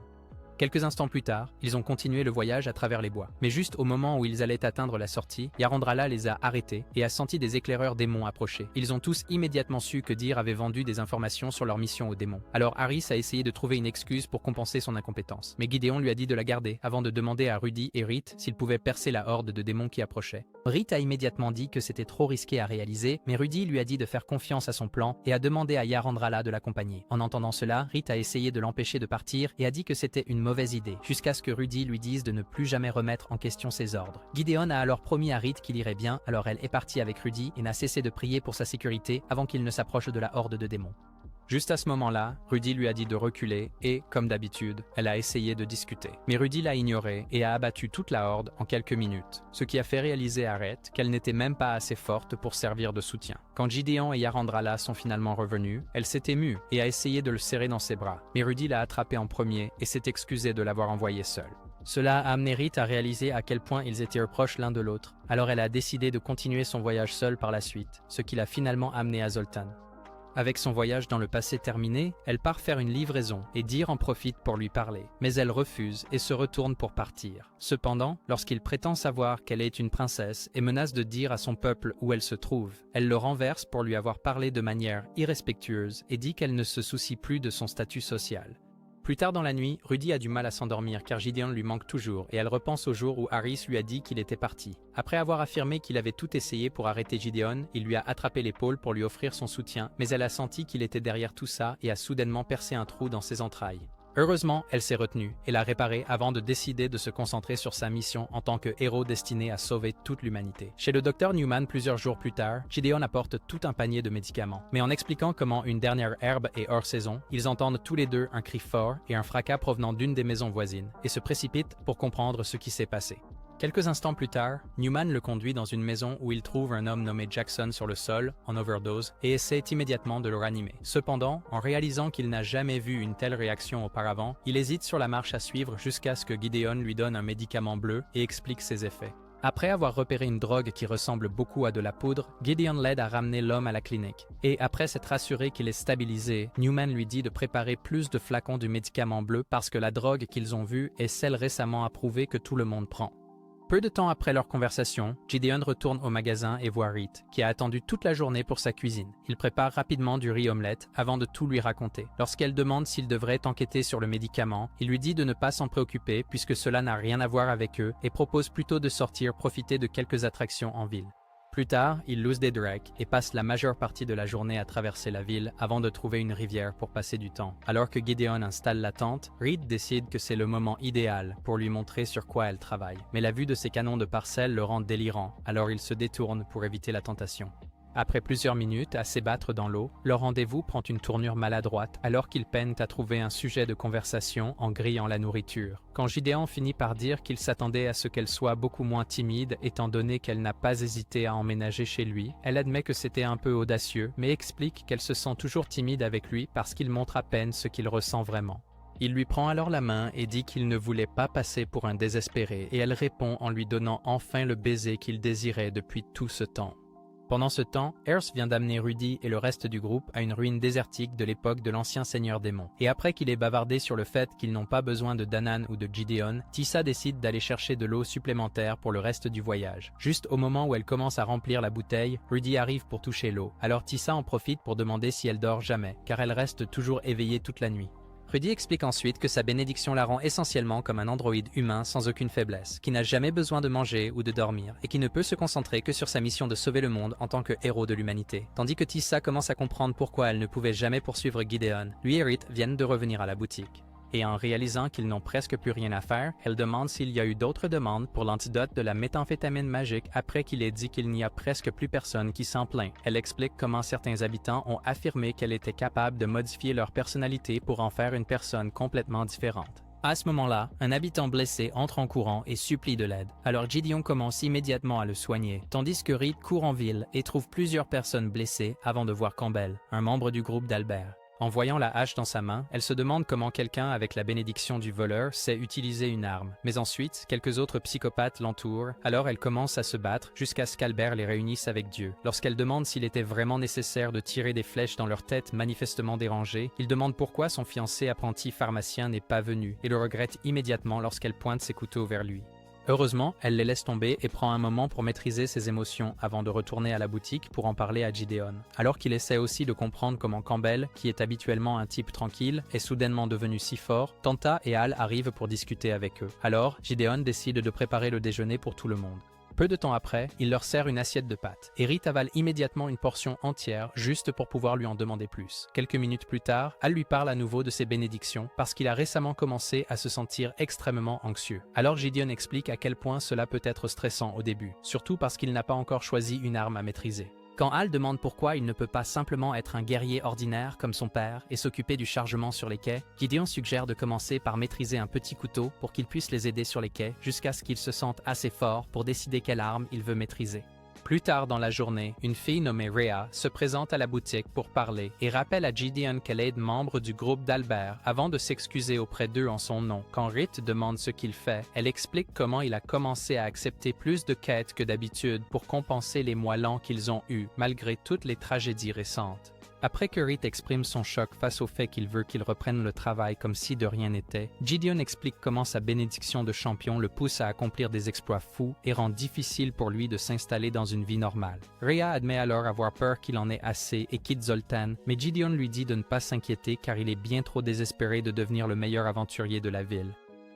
S1: Quelques instants plus tard, ils ont continué le voyage à travers les bois. Mais juste au moment où ils allaient atteindre la sortie, Urandrala les a arrêtés et a senti des éclaireurs démons approcher. Ils ont tous immédiatement su que Dir avait vendu des informations sur leur mission aux démons. Alors Harris a essayé de trouver une excuse pour compenser son incompétence. Mais Gideon lui a dit de la garder avant de demander à Rudy et Rith s'ils pouvaient percer la horde de démons qui approchait. Rith a immédiatement dit que c'était trop risqué à réaliser, mais Rudy lui a dit de faire confiance à son plan et a demandé à Urandrala de l'accompagner. En entendant cela, Rith a essayé de l'empêcher de partir et a dit que c'était une mauvaise idée, jusqu'à ce que Rudy lui dise de ne plus jamais remettre en question ses ordres. Gideon a alors promis à Rith qu'il irait bien, alors elle est partie avec Rudy et n'a cessé de prier pour sa sécurité avant qu'il ne s'approche de la horde de démons. Juste à ce moment-là, Rudy lui a dit de reculer et, comme d'habitude, elle a essayé de discuter. Mais Rudy l'a ignoré et a abattu toute la horde en quelques minutes, ce qui a fait réaliser à Rith qu'elle n'était même pas assez forte pour servir de soutien. Quand Gideon et Urandrala sont finalement revenus, elle s'est émue et a essayé de le serrer dans ses bras. Mais Rudy l'a attrapé en premier et s'est excusé de l'avoir envoyé seul. Cela a amené Rith à réaliser à quel point ils étaient proches l'un de l'autre. Alors elle a décidé de continuer son voyage seule par la suite, ce qui l'a finalement amené à Zoltan. Avec son voyage dans le passé terminé, elle part faire une livraison et Dir en profite pour lui parler. Mais elle refuse et se retourne pour partir. Cependant, lorsqu'il prétend savoir qu'elle est une princesse et menace de dire à son peuple où elle se trouve, elle le renverse pour lui avoir parlé de manière irrespectueuse et dit qu'elle ne se soucie plus de son statut social. Plus tard dans la nuit, Rudy a du mal à s'endormir car Gideon lui manque toujours et elle repense au jour où Harris lui a dit qu'il était parti. Après avoir affirmé qu'il avait tout essayé pour arrêter Gideon, il lui a attrapé l'épaule pour lui offrir son soutien, mais elle a senti qu'il était derrière tout ça et a soudainement percé un trou dans ses entrailles. Heureusement, elle s'est retenue et l'a réparé avant de décider de se concentrer sur sa mission en tant que héros destiné à sauver toute l'humanité. Chez le docteur Newman, plusieurs jours plus tard, Gideon apporte tout un panier de médicaments. Mais en expliquant comment une dernière herbe est hors saison, ils entendent tous les deux un cri fort et un fracas provenant d'une des maisons voisines et se précipitent pour comprendre ce qui s'est passé. Quelques instants plus tard, Newman le conduit dans une maison où il trouve un homme nommé Jackson sur le sol, en overdose, et essaie immédiatement de le ranimer. Cependant, en réalisant qu'il n'a jamais vu une telle réaction auparavant, il hésite sur la marche à suivre jusqu'à ce que Gideon lui donne un médicament bleu et explique ses effets. Après avoir repéré une drogue qui ressemble beaucoup à de la poudre, Gideon l'aide à ramener l'homme à la clinique. Et après s'être assuré qu'il est stabilisé, Newman lui dit de préparer plus de flacons du médicament bleu parce que la drogue qu'ils ont vue est celle récemment approuvée que tout le monde prend. Peu de temps après leur conversation, Gideon retourne au magasin et voit Rith, qui a attendu toute la journée pour sa cuisine. Il prépare rapidement du riz omelette avant de tout lui raconter. Lorsqu'elle demande s'il devrait enquêter sur le médicament, il lui dit de ne pas s'en préoccuper puisque cela n'a rien à voir avec eux et propose plutôt de sortir profiter de quelques attractions en ville. Plus tard, il loose des Drake et passe la majeure partie de la journée à traverser la ville avant de trouver une rivière pour passer du temps. Alors que Gideon installe la tente, Rith décide que c'est le moment idéal pour lui montrer sur quoi elle travaille. Mais la vue de ses canons de parcelle le rend délirant, alors il se détourne pour éviter la tentation. Après plusieurs minutes à s'ébattre dans l'eau, leur rendez-vous prend une tournure maladroite alors qu'ils peinent à trouver un sujet de conversation en grillant la nourriture. Quand Gideon finit par dire qu'il s'attendait à ce qu'elle soit beaucoup moins timide étant donné qu'elle n'a pas hésité à emménager chez lui, elle admet que c'était un peu audacieux, mais explique qu'elle se sent toujours timide avec lui parce qu'il montre à peine ce qu'il ressent vraiment. Il lui prend alors la main et dit qu'il ne voulait pas passer pour un désespéré et elle répond en lui donnant enfin le baiser qu'il désirait depuis tout ce temps. Pendant ce temps, Earth vient d'amener Rudy et le reste du groupe à une ruine désertique de l'époque de l'ancien seigneur démon. Et après qu'il ait bavardé sur le fait qu'ils n'ont pas besoin de Danan ou de Gideon, Tissa décide d'aller chercher de l'eau supplémentaire pour le reste du voyage. Juste au moment où elle commence à remplir la bouteille, Rudy arrive pour toucher l'eau. Alors Tissa en profite pour demander si elle dort jamais, car elle reste toujours éveillée toute la nuit. Rudy explique ensuite que sa bénédiction la rend essentiellement comme un androïde humain sans aucune faiblesse, qui n'a jamais besoin de manger ou de dormir, et qui ne peut se concentrer que sur sa mission de sauver le monde en tant que héros de l'humanité. Tandis que Tissa commence à comprendre pourquoi elle ne pouvait jamais poursuivre Gideon, lui et Rith viennent de revenir à la boutique. Et en réalisant qu'ils n'ont presque plus rien à faire, elle demande s'il y a eu d'autres demandes pour l'antidote de la méthamphétamine magique après qu'il ait dit qu'il n'y a presque plus personne qui s'en plaint. Elle explique comment certains habitants ont affirmé qu'elle était capable de modifier leur personnalité pour en faire une personne complètement différente. À ce moment-là, un habitant blessé entre en courant et supplie de l'aide. Alors Gideon commence immédiatement à le soigner, tandis que Reed court en ville et trouve plusieurs personnes blessées avant de voir Campbell, un membre du groupe d'Albert. En voyant la hache dans sa main, elle se demande comment quelqu'un avec la bénédiction du voleur sait utiliser une arme. Mais ensuite, quelques autres psychopathes l'entourent, alors elle commence à se battre jusqu'à ce qu'Albert les réunisse avec Dieu. Lorsqu'elle demande s'il était vraiment nécessaire de tirer des flèches dans leur tête manifestement dérangée, il demande pourquoi son fiancé apprenti pharmacien n'est pas venu et le regrette immédiatement lorsqu'elle pointe ses couteaux vers lui. Heureusement, elle les laisse tomber et prend un moment pour maîtriser ses émotions avant de retourner à la boutique pour en parler à Gideon. Alors qu'il essaie aussi de comprendre comment Campbell, qui est habituellement un type tranquille, est soudainement devenu si fort, Tanta et Al arrivent pour discuter avec eux. Alors, Gideon décide de préparer le déjeuner pour tout le monde. Peu de temps après, il leur sert une assiette de pâtes, et Rith avale immédiatement une portion entière juste pour pouvoir lui en demander plus. Quelques minutes plus tard, Al lui parle à nouveau de ses bénédictions parce qu'il a récemment commencé à se sentir extrêmement anxieux. Alors Gideon explique à quel point cela peut être stressant au début, surtout parce qu'il n'a pas encore choisi une arme à maîtriser. Quand Al demande pourquoi il ne peut pas simplement être un guerrier ordinaire comme son père et s'occuper du chargement sur les quais, Gideon suggère de commencer par maîtriser un petit couteau pour qu'il puisse les aider sur les quais jusqu'à ce qu'il se sente assez fort pour décider quelle arme il veut maîtriser. Plus tard dans la journée, une fille nommée Rhea se présente à la boutique pour parler et rappelle à Gideon qu'elle est membre du groupe d'Albert avant de s'excuser auprès d'eux en son nom. Quand Rith demande ce qu'il fait, elle explique comment il a commencé à accepter plus de quêtes que d'habitude pour compenser les mois lents qu'ils ont eus, malgré toutes les tragédies récentes. Après que Rith exprime son choc face au fait qu'il veut qu'il reprenne le travail comme si de rien n'était, Gideon explique comment sa bénédiction de champion le pousse à accomplir des exploits fous et rend difficile pour lui de s'installer dans une vie normale. Rhea admet alors avoir peur qu'il en ait assez et quitte Zoltan, mais Gideon lui dit de ne pas s'inquiéter car il est bien trop désespéré de devenir le meilleur aventurier de la ville.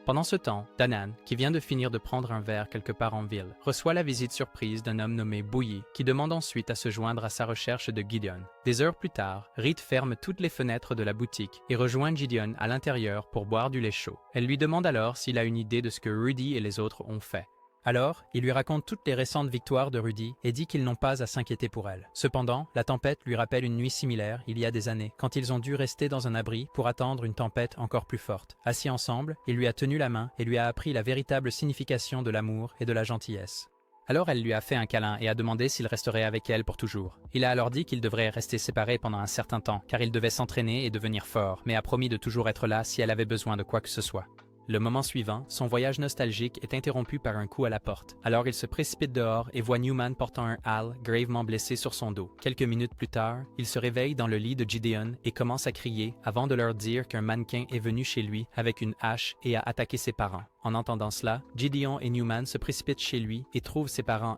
S1: Pendant ce temps, Danan, qui vient de finir de prendre un verre quelque part en ville, reçoit la visite surprise d'un homme nommé Bouilly, qui demande ensuite à se joindre à sa recherche de Gideon. Des heures plus tard, Rith ferme toutes les fenêtres de la boutique et rejoint Gideon à l'intérieur pour boire du lait chaud. Elle lui demande alors s'il a une idée de ce que Rudy et les autres ont fait. Alors, il lui raconte toutes les récentes victoires de Rudy et dit qu'ils n'ont pas à s'inquiéter pour elle. Cependant, la tempête lui rappelle une nuit similaire, il y a des années, quand ils ont dû rester dans un abri pour attendre une tempête encore plus forte. Assis ensemble, il lui a tenu la main et lui a appris la véritable signification de l'amour et de la gentillesse. Alors elle lui a fait un câlin et a demandé s'il resterait avec elle pour toujours. Il a alors dit qu'ils devraient rester séparés pendant un certain temps, car il devait s'entraîner et devenir fort, mais a promis de toujours être là si elle avait besoin de quoi que ce soit. Le moment suivant, son voyage nostalgique est interrompu par un coup à la porte. Alors il se précipite dehors et voit Newman portant un Al gravement blessé sur son dos. Quelques minutes plus tard, il se réveille dans le lit de Gideon et commence à crier avant de leur dire qu'un mannequin est venu chez lui avec une hache et a attaqué ses parents. En entendant cela, Gideon et Newman se précipitent chez lui et trouvent ses parents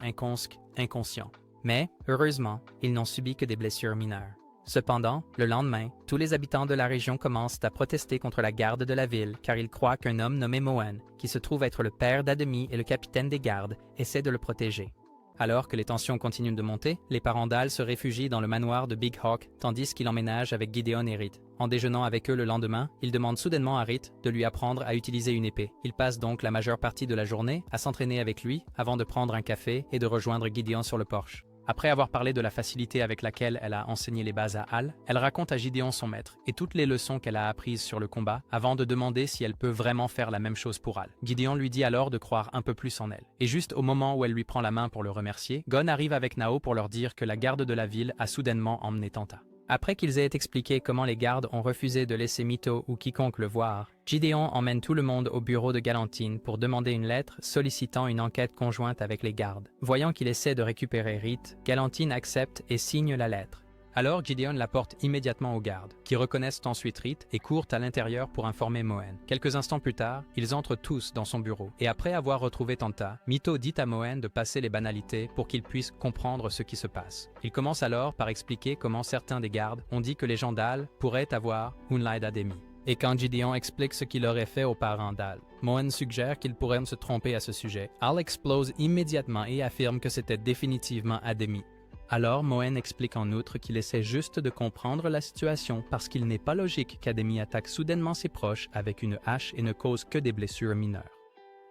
S1: inconscients. Mais, heureusement, ils n'ont subi que des blessures mineures. Cependant, le lendemain, tous les habitants de la région commencent à protester contre la garde de la ville car ils croient qu'un homme nommé Mohan, qui se trouve être le père d'Ademi et le capitaine des gardes, essaie de le protéger. Alors que les tensions continuent de monter, les parents d'Al se réfugient dans le manoir de Big Hawk tandis qu'il emménage avec Gideon et Rith. En déjeunant avec eux le lendemain, il demande soudainement à Rith de lui apprendre à utiliser une épée. Il passe donc la majeure partie de la journée à s'entraîner avec lui avant de prendre un café et de rejoindre Gideon sur le porche. Après avoir parlé de la facilité avec laquelle elle a enseigné les bases à Al, elle raconte à Gideon son maître et toutes les leçons qu'elle a apprises sur le combat avant de demander si elle peut vraiment faire la même chose pour Al. Gideon lui dit alors de croire un peu plus en elle. Et juste au moment où elle lui prend la main pour le remercier, Gon arrive avec Nao pour leur dire que la garde de la ville a soudainement emmené Tanta. Après qu'ils aient expliqué comment les gardes ont refusé de laisser Mytho ou quiconque le voir, Gideon emmène tout le monde au bureau de Galantine pour demander une lettre sollicitant une enquête conjointe avec les gardes. Voyant qu'il essaie de récupérer Rhett, Galantine accepte et signe la lettre. Alors Gideon la porte immédiatement aux gardes, qui reconnaissent ensuite Rhett et courent à l'intérieur pour informer Moen. Quelques instants plus tard, ils entrent tous dans son bureau, et après avoir retrouvé Tanta, Mytho dit à Moen de passer les banalités pour qu'il puisse comprendre ce qui se passe. Il commence alors par expliquer comment certains des gardes ont dit que les gens d'Al pourraient avoir Moonlight Academy. Et quand Gideon explique ce qu'il aurait fait aux parents d'Al, Moen suggère qu'ils pourraient se tromper à ce sujet. Al explose immédiatement et affirme que c'était définitivement Ademi. Alors, Moen explique en outre qu'il essaie juste de comprendre la situation parce qu'il n'est pas logique qu'Ademi attaque soudainement ses proches avec une hache et ne cause que des blessures mineures.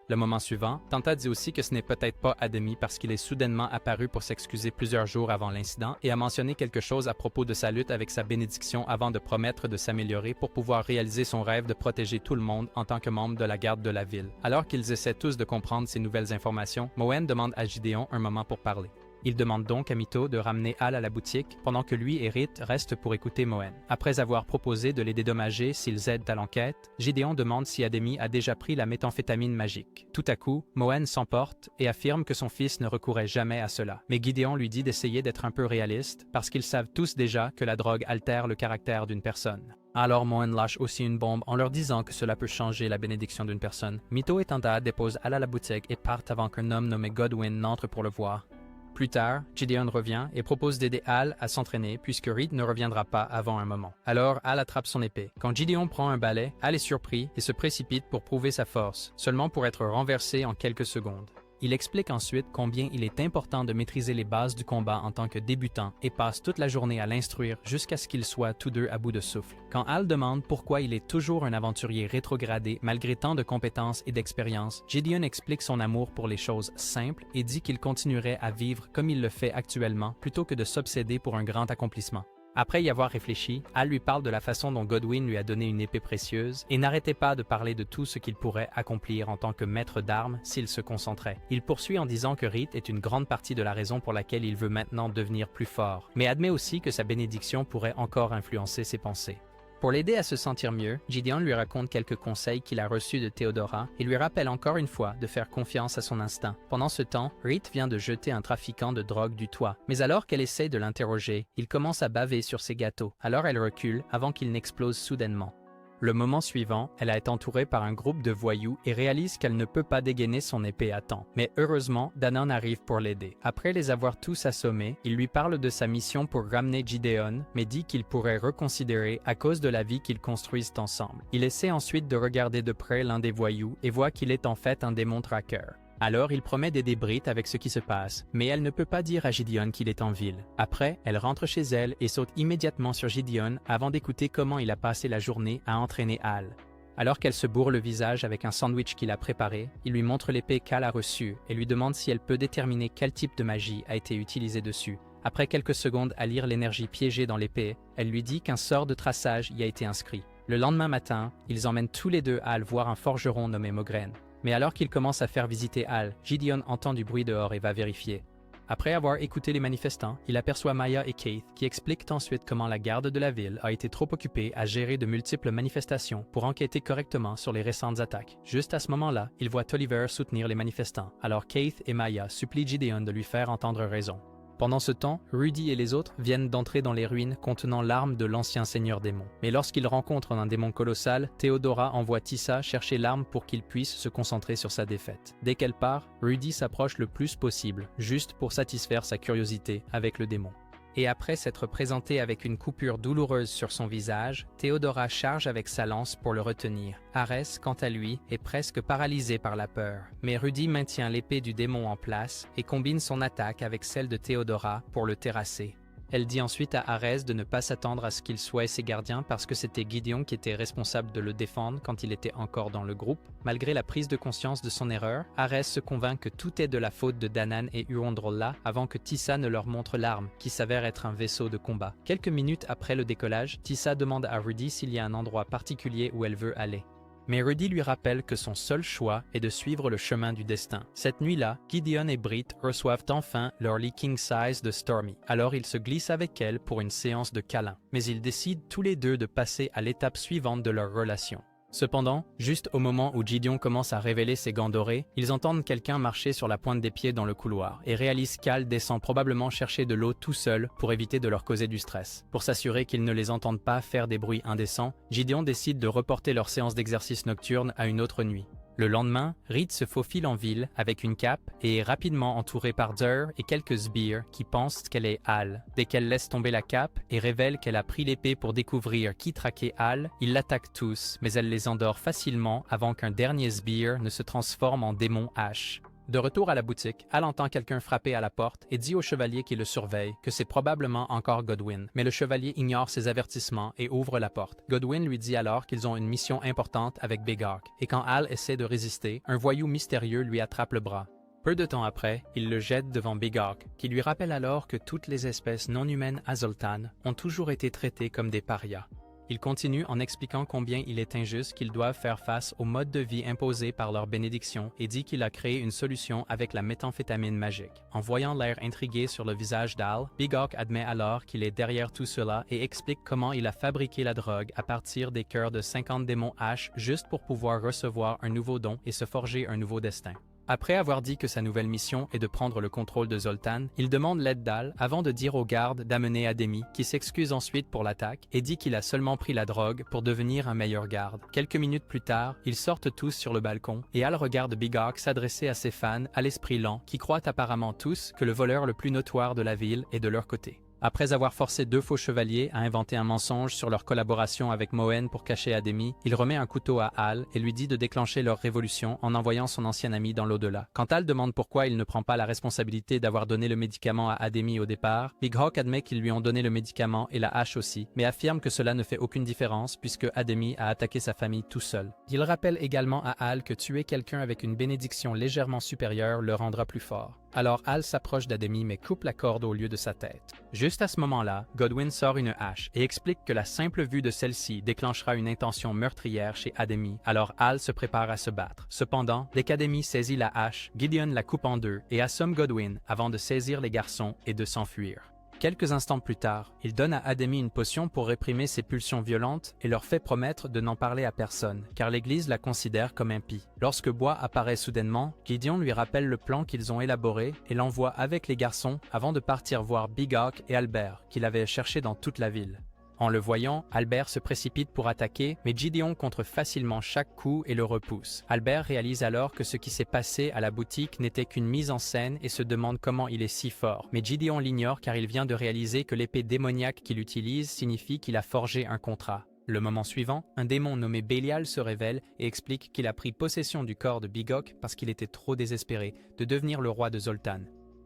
S1: Le moment suivant, Tanta dit aussi que ce n'est peut-être pas Ademi parce qu'il est soudainement apparu pour s'excuser plusieurs jours avant l'incident et a mentionné quelque chose à propos de sa lutte avec sa bénédiction avant de promettre de s'améliorer pour pouvoir réaliser son rêve de protéger tout le monde en tant que membre de la garde de la ville. Alors qu'ils essaient tous de comprendre ces nouvelles informations, Moen demande à Gideon un moment pour parler. Il demande donc à Mytho de ramener Al à la boutique pendant que lui et Rhett restent pour écouter Moen. Après avoir proposé de les dédommager s'ils aident à l'enquête, Gideon demande si Ademi a déjà pris la méthamphétamine magique. Tout à coup, Moen s'emporte et affirme que son fils ne recourrait jamais à cela. Mais Gideon lui dit d'essayer d'être un peu réaliste parce qu'ils savent tous déjà que la drogue altère le caractère d'une personne. Alors Moen lâche aussi une bombe en leur disant que cela peut changer la bénédiction d'une personne. Mytho et Tanta déposent Al à la boutique et partent avant qu'un homme nommé Godwin n'entre pour le voir. Plus tard, Gideon revient et propose d'aider Al à s'entraîner puisque Rhett ne reviendra pas avant un moment. Alors Al attrape son épée. Quand Gideon prend un balai, Al est surpris et se précipite pour prouver sa force, seulement pour être renversé en quelques secondes. Il explique ensuite combien il est important de maîtriser les bases du combat en tant que débutant et passe toute la journée à l'instruire jusqu'à ce qu'ils soient tous deux à bout de souffle. Quand Al demande pourquoi il est toujours un aventurier rétrogradé malgré tant de compétences et d'expérience, Gideon explique son amour pour les choses simples et dit qu'il continuerait à vivre comme il le fait actuellement plutôt que de s'obséder pour un grand accomplissement. Après y avoir réfléchi, Al lui parle de la façon dont Godwin lui a donné une épée précieuse et n'arrêtait pas de parler de tout ce qu'il pourrait accomplir en tant que maître d'armes s'il se concentrait. Il poursuit en disant que Rhett est une grande partie de la raison pour laquelle il veut maintenant devenir plus fort, mais admet aussi que sa bénédiction pourrait encore influencer ses pensées. Pour l'aider à se sentir mieux, Gideon lui raconte quelques conseils qu'il a reçus de Théodora et lui rappelle encore une fois de faire confiance à son instinct. Pendant ce temps, Rhett vient de jeter un trafiquant de drogue du toit, mais alors qu'elle essaie de l'interroger, il commence à baver sur ses gâteaux. Alors elle recule avant qu'il n'explose soudainement. Le moment suivant, elle est entourée par un groupe de voyous et réalise qu'elle ne peut pas dégainer son épée à temps. Mais heureusement, Danon arrive pour l'aider. Après les avoir tous assommés, il lui parle de sa mission pour ramener Gideon, mais dit qu'il pourrait reconsidérer à cause de la vie qu'ils construisent ensemble. Il essaie ensuite de regarder de près l'un des voyous et voit qu'il est en fait un démon tracker. Alors il promet d'aider Britt avec ce qui se passe, mais elle ne peut pas dire à Gideon qu'il est en ville. Après, elle rentre chez elle et saute immédiatement sur Gideon avant d'écouter comment il a passé la journée à entraîner Al. Alors qu'elle se bourre le visage avec un sandwich qu'il a préparé, il lui montre l'épée qu'Al a reçue et lui demande si elle peut déterminer quel type de magie a été utilisé dessus. Après quelques secondes à lire l'énergie piégée dans l'épée, elle lui dit qu'un sort de traçage y a été inscrit. Le lendemain matin, ils emmènent tous les deux Al voir un forgeron nommé Mogren. Mais alors qu'il commence à faire visiter Al, Gideon entend du bruit dehors et va vérifier. Après avoir écouté les manifestants, il aperçoit Maya et Keith qui expliquent ensuite comment la garde de la ville a été trop occupée à gérer de multiples manifestations pour enquêter correctement sur les récentes attaques. Juste à ce moment-là, il voit Tolliver soutenir les manifestants, alors Keith et Maya supplient Gideon de lui faire entendre raison. Pendant ce temps, Rudy et les autres viennent d'entrer dans les ruines contenant l'arme de l'ancien seigneur démon. Mais lorsqu'ils rencontrent un démon colossal, Théodora envoie Tissa chercher l'arme pour qu'il puisse se concentrer sur sa défaite. Dès qu'elle part, Rudy s'approche le plus possible, juste pour satisfaire sa curiosité avec le démon. Et après s'être présenté avec une coupure douloureuse sur son visage, Théodora charge avec sa lance pour le retenir. Arès, quant à lui, est presque paralysé par la peur. Mais Rudy maintient l'épée du démon en place et combine son attaque avec celle de Théodora pour le terrasser. Elle dit ensuite à Arès de ne pas s'attendre à ce qu'il soit ses gardiens parce que c'était Gideon qui était responsable de le défendre quand il était encore dans le groupe. Malgré la prise de conscience de son erreur, Arès se convainc que tout est de la faute de Danan et Urondrolla avant que Tissa ne leur montre l'arme, qui s'avère être un vaisseau de combat. Quelques minutes après le décollage, Tissa demande à Rudy s'il y a un endroit particulier où elle veut aller. Mais Rudy lui rappelle que son seul choix est de suivre le chemin du destin. Cette nuit-là, Gideon et Britt reçoivent enfin leur lit king size de Stormy. Alors ils se glissent avec elle pour une séance de câlins. Mais ils décident tous les deux de passer à l'étape suivante de leur relation. Cependant, juste au moment où Gideon commence à révéler ses gants dorés, ils entendent quelqu'un marcher sur la pointe des pieds dans le couloir et réalisent qu'Hal descend probablement chercher de l'eau tout seul pour éviter de leur causer du stress. Pour s'assurer qu'ils ne les entendent pas faire des bruits indécents, Gideon décide de reporter leur séance d'exercice nocturne à une autre nuit. Le lendemain, Reed se faufile en ville avec une cape et est rapidement entourée par Dur et quelques sbires qui pensent qu'elle est Hal. Dès qu'elle laisse tomber la cape et révèle qu'elle a pris l'épée pour découvrir qui traquait Hal, ils l'attaquent tous, mais elle les endort facilement avant qu'un dernier sbire ne se transforme en démon Ash. De retour à la boutique, Hal entend quelqu'un frapper à la porte et dit au chevalier qui le surveille que c'est probablement encore Godwin. Mais le chevalier ignore ses avertissements et ouvre la porte. Godwin lui dit alors qu'ils ont une mission importante avec Big Hawk, et quand Hal essaie de résister, un voyou mystérieux lui attrape le bras. Peu de temps après, il le jette devant Big Hawk, qui lui rappelle alors que toutes les espèces non humaines à Zoltan ont toujours été traitées comme des parias. Il continue en expliquant combien il est injuste qu'ils doivent faire face au mode de vie imposé par leur bénédiction et dit qu'il a créé une solution avec la méthamphétamine magique. En voyant l'air intrigué sur le visage d'Hal, Big Hawk admet alors qu'il est derrière tout cela et explique comment il a fabriqué la drogue à partir des cœurs de 50 démons H juste pour pouvoir recevoir un nouveau don et se forger un nouveau destin. Après avoir dit que sa nouvelle mission est de prendre le contrôle de Zoltan, il demande l'aide d'Hal avant de dire aux gardes d'amener Ademi, qui s'excuse ensuite pour l'attaque et dit qu'il a seulement pris la drogue pour devenir un meilleur garde. Quelques minutes plus tard, ils sortent tous sur le balcon et Hal regarde Big Hawk s'adresser à ses fans à l'esprit lent qui croient apparemment tous que le voleur le plus notoire de la ville est de leur côté. Après avoir forcé deux faux chevaliers à inventer un mensonge sur leur collaboration avec Moen pour cacher Ademi, il remet un couteau à Hal et lui dit de déclencher leur révolution en envoyant son ancien ami dans l'au-delà. Quand Hal demande pourquoi il ne prend pas la responsabilité d'avoir donné le médicament à Ademi au départ, Big Hawk admet qu'ils lui ont donné le médicament et la hache aussi, mais affirme que cela ne fait aucune différence puisque Ademi a attaqué sa famille tout seul. Il rappelle également à Hal que tuer quelqu'un avec une bénédiction légèrement supérieure le rendra plus fort. Alors Hal s'approche d'Ademi mais coupe la corde au lieu de sa tête. Juste à ce moment-là, Godwin sort une hache et explique que la simple vue de celle-ci déclenchera une intention meurtrière chez Ademi, alors Hal se prépare à se battre. Cependant, dès qu'Ademi saisit la hache, Gideon la coupe en deux et assomme Godwin avant de saisir les garçons et de s'enfuir. Quelques instants plus tard, il donne à Ademi une potion pour réprimer ses pulsions violentes et leur fait promettre de n'en parler à personne, car l'Église la considère comme impie. Lorsque Bois apparaît soudainement, Gideon lui rappelle le plan qu'ils ont élaboré et l'envoie avec les garçons avant de partir voir Big Hawk et Albert, qu'il avait cherché dans toute la ville. En le voyant, Albert se précipite pour attaquer, mais Gideon contre facilement chaque coup et le repousse. Albert réalise alors que ce qui s'est passé à la boutique n'était qu'une mise en scène et se demande comment il est si fort. Mais Gideon l'ignore car il vient de réaliser que l'épée démoniaque qu'il utilise signifie qu'il a forgé un contrat. Le moment suivant, un démon nommé Belial se révèle et explique qu'il a pris possession du corps de Big Hawk parce qu'il était trop désespéré de devenir le roi de Zoltan.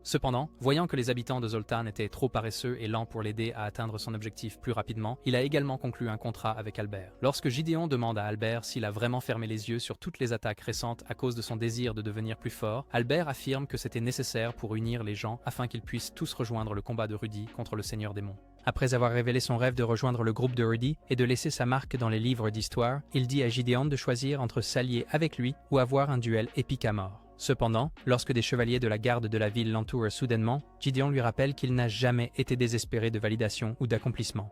S1: Cependant, voyant que les habitants de Zoltan étaient trop paresseux et lents pour l'aider à atteindre son objectif plus rapidement, il a également conclu un contrat avec Albert. Lorsque Gideon demande à Albert s'il a vraiment fermé les yeux sur toutes les attaques récentes à cause de son désir de devenir plus fort, Albert affirme que c'était nécessaire pour unir les gens afin qu'ils puissent tous rejoindre le combat de Rudy contre le Seigneur Démon. Après avoir révélé son rêve de rejoindre le groupe de Rudy et de laisser sa marque dans les livres d'histoire, il dit à Gideon de choisir entre s'allier avec lui ou avoir un duel épique à mort. Cependant, lorsque des chevaliers de la garde de la ville l'entourent soudainement, Gideon lui rappelle qu'il n'a jamais été désespéré de validation ou d'accomplissement.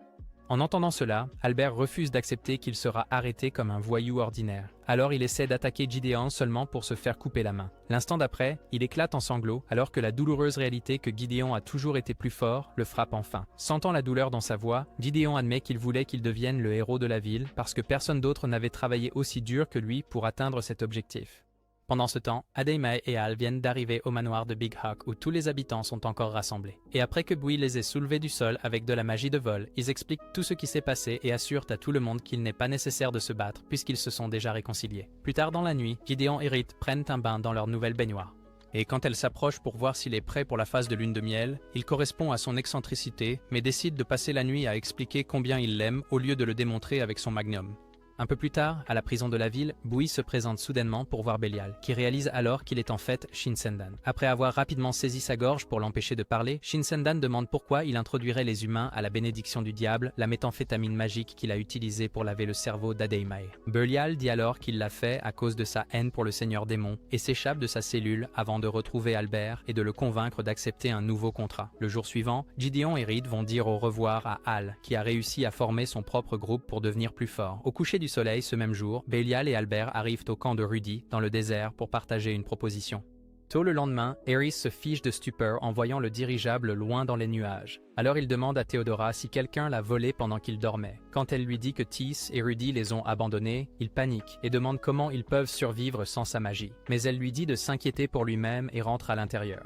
S1: En entendant cela, Albert refuse d'accepter qu'il sera arrêté comme un voyou ordinaire. Alors il essaie d'attaquer Gideon seulement pour se faire couper la main. L'instant d'après, il éclate en sanglots alors que la douloureuse réalité que Gideon a toujours été plus fort le frappe enfin. Sentant la douleur dans sa voix, Gideon admet qu'il voulait qu'il devienne le héros de la ville parce que personne d'autre n'avait travaillé aussi dur que lui pour atteindre cet objectif. Pendant ce temps, Ademi et Hal viennent d'arriver au manoir de Big Hawk où tous les habitants sont encore rassemblés. Et après que Bouy les ait soulevés du sol avec de la magie de vol, ils expliquent tout ce qui s'est passé et assurent à tout le monde qu'il n'est pas nécessaire de se battre puisqu'ils se sont déjà réconciliés. Plus tard dans la nuit, Gideon et Reed prennent un bain dans leur nouvelle baignoire. Et quand elle s'approche pour voir s'il est prêt pour la phase de lune de miel, il correspond à son excentricité mais décide de passer la nuit à expliquer combien il l'aime au lieu de le démontrer avec son magnum. Un peu plus tard, à la prison de la ville, Bui se présente soudainement pour voir Belial, qui réalise alors qu'il est en fait Shinsendan. Après avoir rapidement saisi sa gorge pour l'empêcher de parler, Shinsendan demande pourquoi il introduirait les humains à la bénédiction du diable, la méthamphétamine magique qu'il a utilisée pour laver le cerveau d'Adeimae. Belial dit alors qu'il l'a fait à cause de sa haine pour le seigneur démon et s'échappe de sa cellule avant de retrouver Albert et de le convaincre d'accepter un nouveau contrat. Le jour suivant, Gideon et Reed vont dire au revoir à Hal, qui a réussi à former son propre groupe pour devenir plus fort. Au coucher du soleil ce même jour, Belial et Albert arrivent au camp de Rudy, dans le désert, pour partager une proposition. Tôt le lendemain, Aerys se fige de stupeur en voyant le dirigeable loin dans les nuages. Alors il demande à Theodora si quelqu'un l'a volé pendant qu'il dormait. Quand elle lui dit que Tease et Rudy les ont abandonnés, il panique et demande comment ils peuvent survivre sans sa magie. Mais elle lui dit de s'inquiéter pour lui-même et rentre à l'intérieur.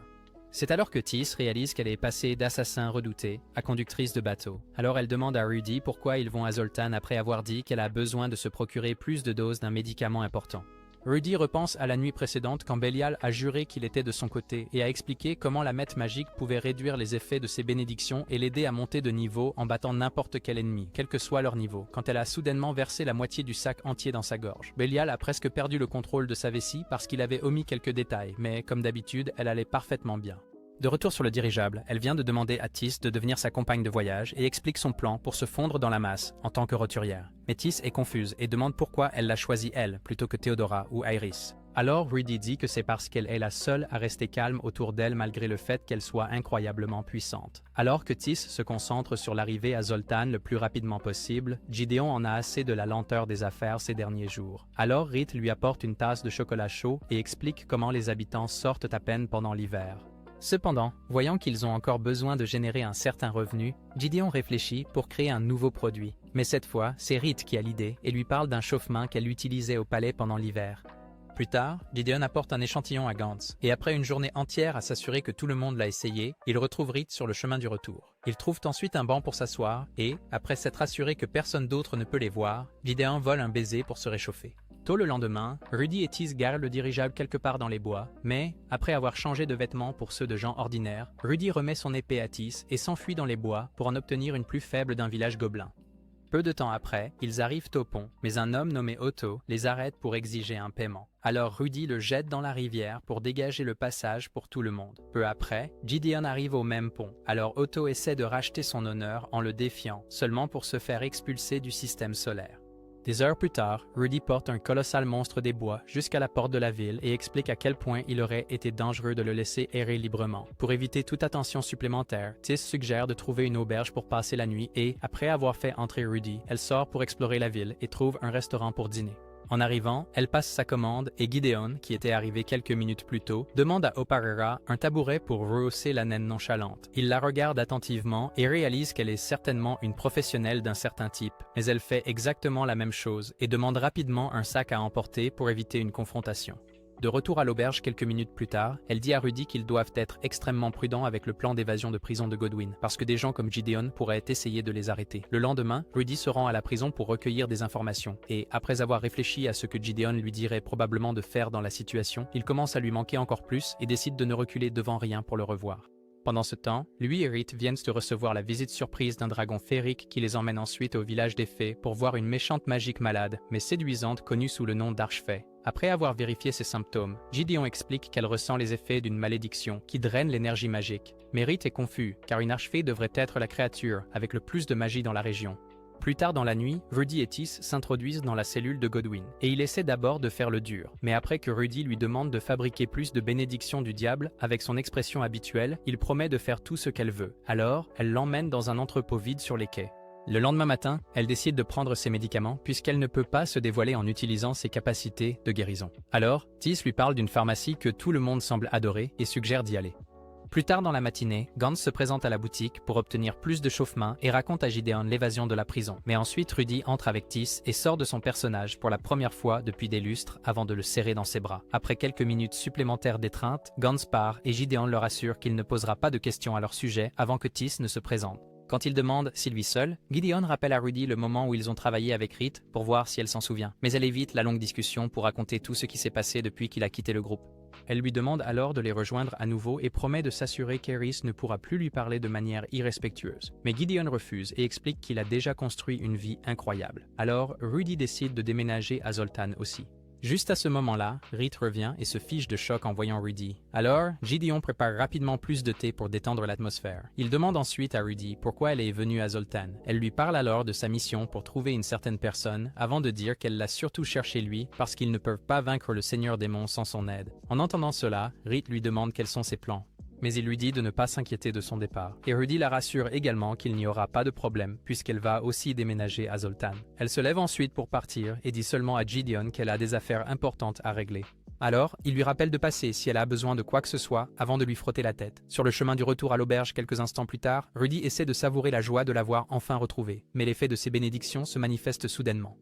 S1: C'est alors que Tease réalise qu'elle est passée d'assassin redouté à conductrice de bateau. Alors elle demande à Rudy pourquoi ils vont à Zoltan après avoir dit qu'elle a besoin de se procurer plus de doses d'un médicament important. Rudy repense à la nuit précédente quand Belial a juré qu'il était de son côté et a expliqué comment la mette magique pouvait réduire les effets de ses bénédictions et l'aider à monter de niveau en battant n'importe quel ennemi, quel que soit leur niveau, quand elle a soudainement versé la moitié du sac entier dans sa gorge. Belial a presque perdu le contrôle de sa vessie parce qu'il avait omis quelques détails, mais comme d'habitude, elle allait parfaitement bien. De retour sur le dirigeable, elle vient de demander à Tease de devenir sa compagne de voyage et explique son plan pour se fondre dans la masse en tant que roturière. Mais Tease est confuse et demande pourquoi elle l'a choisi elle plutôt que Theodora ou Aerys. Alors Rudy dit que c'est parce qu'elle est la seule à rester calme autour d'elle malgré le fait qu'elle soit incroyablement puissante. Alors que Tease se concentre sur l'arrivée à Zoltan le plus rapidement possible, Gideon en a assez de la lenteur des affaires ces derniers jours. Alors Reed lui apporte une tasse de chocolat chaud et explique comment les habitants sortent à peine pendant l'hiver. Cependant, voyant qu'ils ont encore besoin de générer un certain revenu, Gideon réfléchit pour créer un nouveau produit. Mais cette fois, c'est Reed qui a l'idée et lui parle d'un chauffe-main qu'elle utilisait au palais pendant l'hiver. Plus tard, Gideon apporte un échantillon à Gantz, et après une journée entière à s'assurer que tout le monde l'a essayé, il retrouve Reed sur le chemin du retour. Ils trouvent ensuite un banc pour s'asseoir et, après s'être assuré que personne d'autre ne peut les voir, Gideon vole un baiser pour se réchauffer. Tôt le lendemain, Rudy et Tease garent le dirigeable quelque part dans les bois, mais, après avoir changé de vêtements pour ceux de gens ordinaires, Rudy remet son épée à Tease et s'enfuit dans les bois pour en obtenir une plus faible d'un village gobelin. Peu de temps après, ils arrivent au pont, mais un homme nommé Otto les arrête pour exiger un paiement. Alors Rudy le jette dans la rivière pour dégager le passage pour tout le monde. Peu après, Gideon arrive au même pont, alors Otto essaie de racheter son honneur en le défiant, seulement pour se faire expulser du système solaire. Des heures plus tard, Rudy porte un colossal monstre des bois jusqu'à la porte de la ville et explique à quel point il aurait été dangereux de le laisser errer librement. Pour éviter toute attention supplémentaire, Tease suggère de trouver une auberge pour passer la nuit et, après avoir fait entrer Rudy, elle sort pour explorer la ville et trouve un restaurant pour dîner. En arrivant, elle passe sa commande et Gideon, qui était arrivé quelques minutes plus tôt, demande à Oparera un tabouret pour rehausser la naine nonchalante. Il la regarde attentivement et réalise qu'elle est certainement une professionnelle d'un certain type, mais elle fait exactement la même chose et demande rapidement un sac à emporter pour éviter une confrontation. De retour à l'auberge quelques minutes plus tard, elle dit à Rudy qu'ils doivent être extrêmement prudents avec le plan d'évasion de prison de Godwyn, parce que des gens comme Gideon pourraient essayer de les arrêter. Le lendemain, Rudy se rend à la prison pour recueillir des informations, et après avoir réfléchi à ce que Gideon lui dirait probablement de faire dans la situation, il commence à lui manquer encore plus et décide de ne reculer devant rien pour le revoir. Pendant ce temps, lui et Reed viennent de recevoir la visite surprise d'un dragon féerique qui les emmène ensuite au village des fées pour voir une méchante magique malade, mais séduisante connue sous le nom d'Archfée. Après avoir vérifié ses symptômes, Gideon explique qu'elle ressent les effets d'une malédiction qui draine l'énergie magique. Mais Reed est confus, car une archfée devrait être la créature avec le plus de magie dans la région. Plus tard dans la nuit, Rudy et Tease s'introduisent dans la cellule de Godwyn, et il essaie d'abord de faire le dur. Mais après que Rudy lui demande de fabriquer plus de bénédictions du diable, avec son expression habituelle, il promet de faire tout ce qu'elle veut. Alors, elle l'emmène dans un entrepôt vide sur les quais. Le lendemain matin, elle décide de prendre ses médicaments puisqu'elle ne peut pas se dévoiler en utilisant ses capacités de guérison. Alors, Tease lui parle d'une pharmacie que tout le monde semble adorer et suggère d'y aller. Plus tard dans la matinée, Gantz se présente à la boutique pour obtenir plus de chauffe-main et raconte à Gideon l'évasion de la prison. Mais ensuite, Rudy entre avec Tease et sort de son personnage pour la première fois depuis des lustres avant de le serrer dans ses bras. Après quelques minutes supplémentaires d'étreinte, Gantz part et Gideon leur assure qu'il ne posera pas de questions à leur sujet avant que Tease ne se présente. Quand il demande s'il vit seul, Gideon rappelle à Rudy le moment où ils ont travaillé avec Reed pour voir si elle s'en souvient. Mais elle évite la longue discussion pour raconter tout ce qui s'est passé depuis qu'il a quitté le groupe. Elle lui demande alors de les rejoindre à nouveau et promet de s'assurer qu'Eris ne pourra plus lui parler de manière irrespectueuse. Mais Gideon refuse et explique qu'il a déjà construit une vie incroyable. Alors, Rudy décide de déménager à Zoltan aussi. Juste à ce moment-là, Reed revient et se fiche de choc en voyant Rudy. Alors, Gideon prépare rapidement plus de thé pour détendre l'atmosphère. Il demande ensuite à Rudy pourquoi elle est venue à Zoltan. Elle lui parle alors de sa mission pour trouver une certaine personne, avant de dire qu'elle l'a surtout cherché lui parce qu'ils ne peuvent pas vaincre le Seigneur Démon sans son aide. En entendant cela, Reed lui demande quels sont ses plans. Mais il lui dit de ne pas s'inquiéter de son départ. Et Rudy la rassure également qu'il n'y aura pas de problème, puisqu'elle va aussi déménager à Zoltan. Elle se lève ensuite pour partir et dit seulement à Gideon qu'elle a des affaires importantes à régler. Alors, il lui rappelle de passer si elle a besoin de quoi que ce soit avant de lui frotter la tête. Sur le chemin du retour à l'auberge quelques instants plus tard, Rudy essaie de savourer la joie de l'avoir enfin retrouvée. Mais l'effet de ses bénédictions se manifeste soudainement.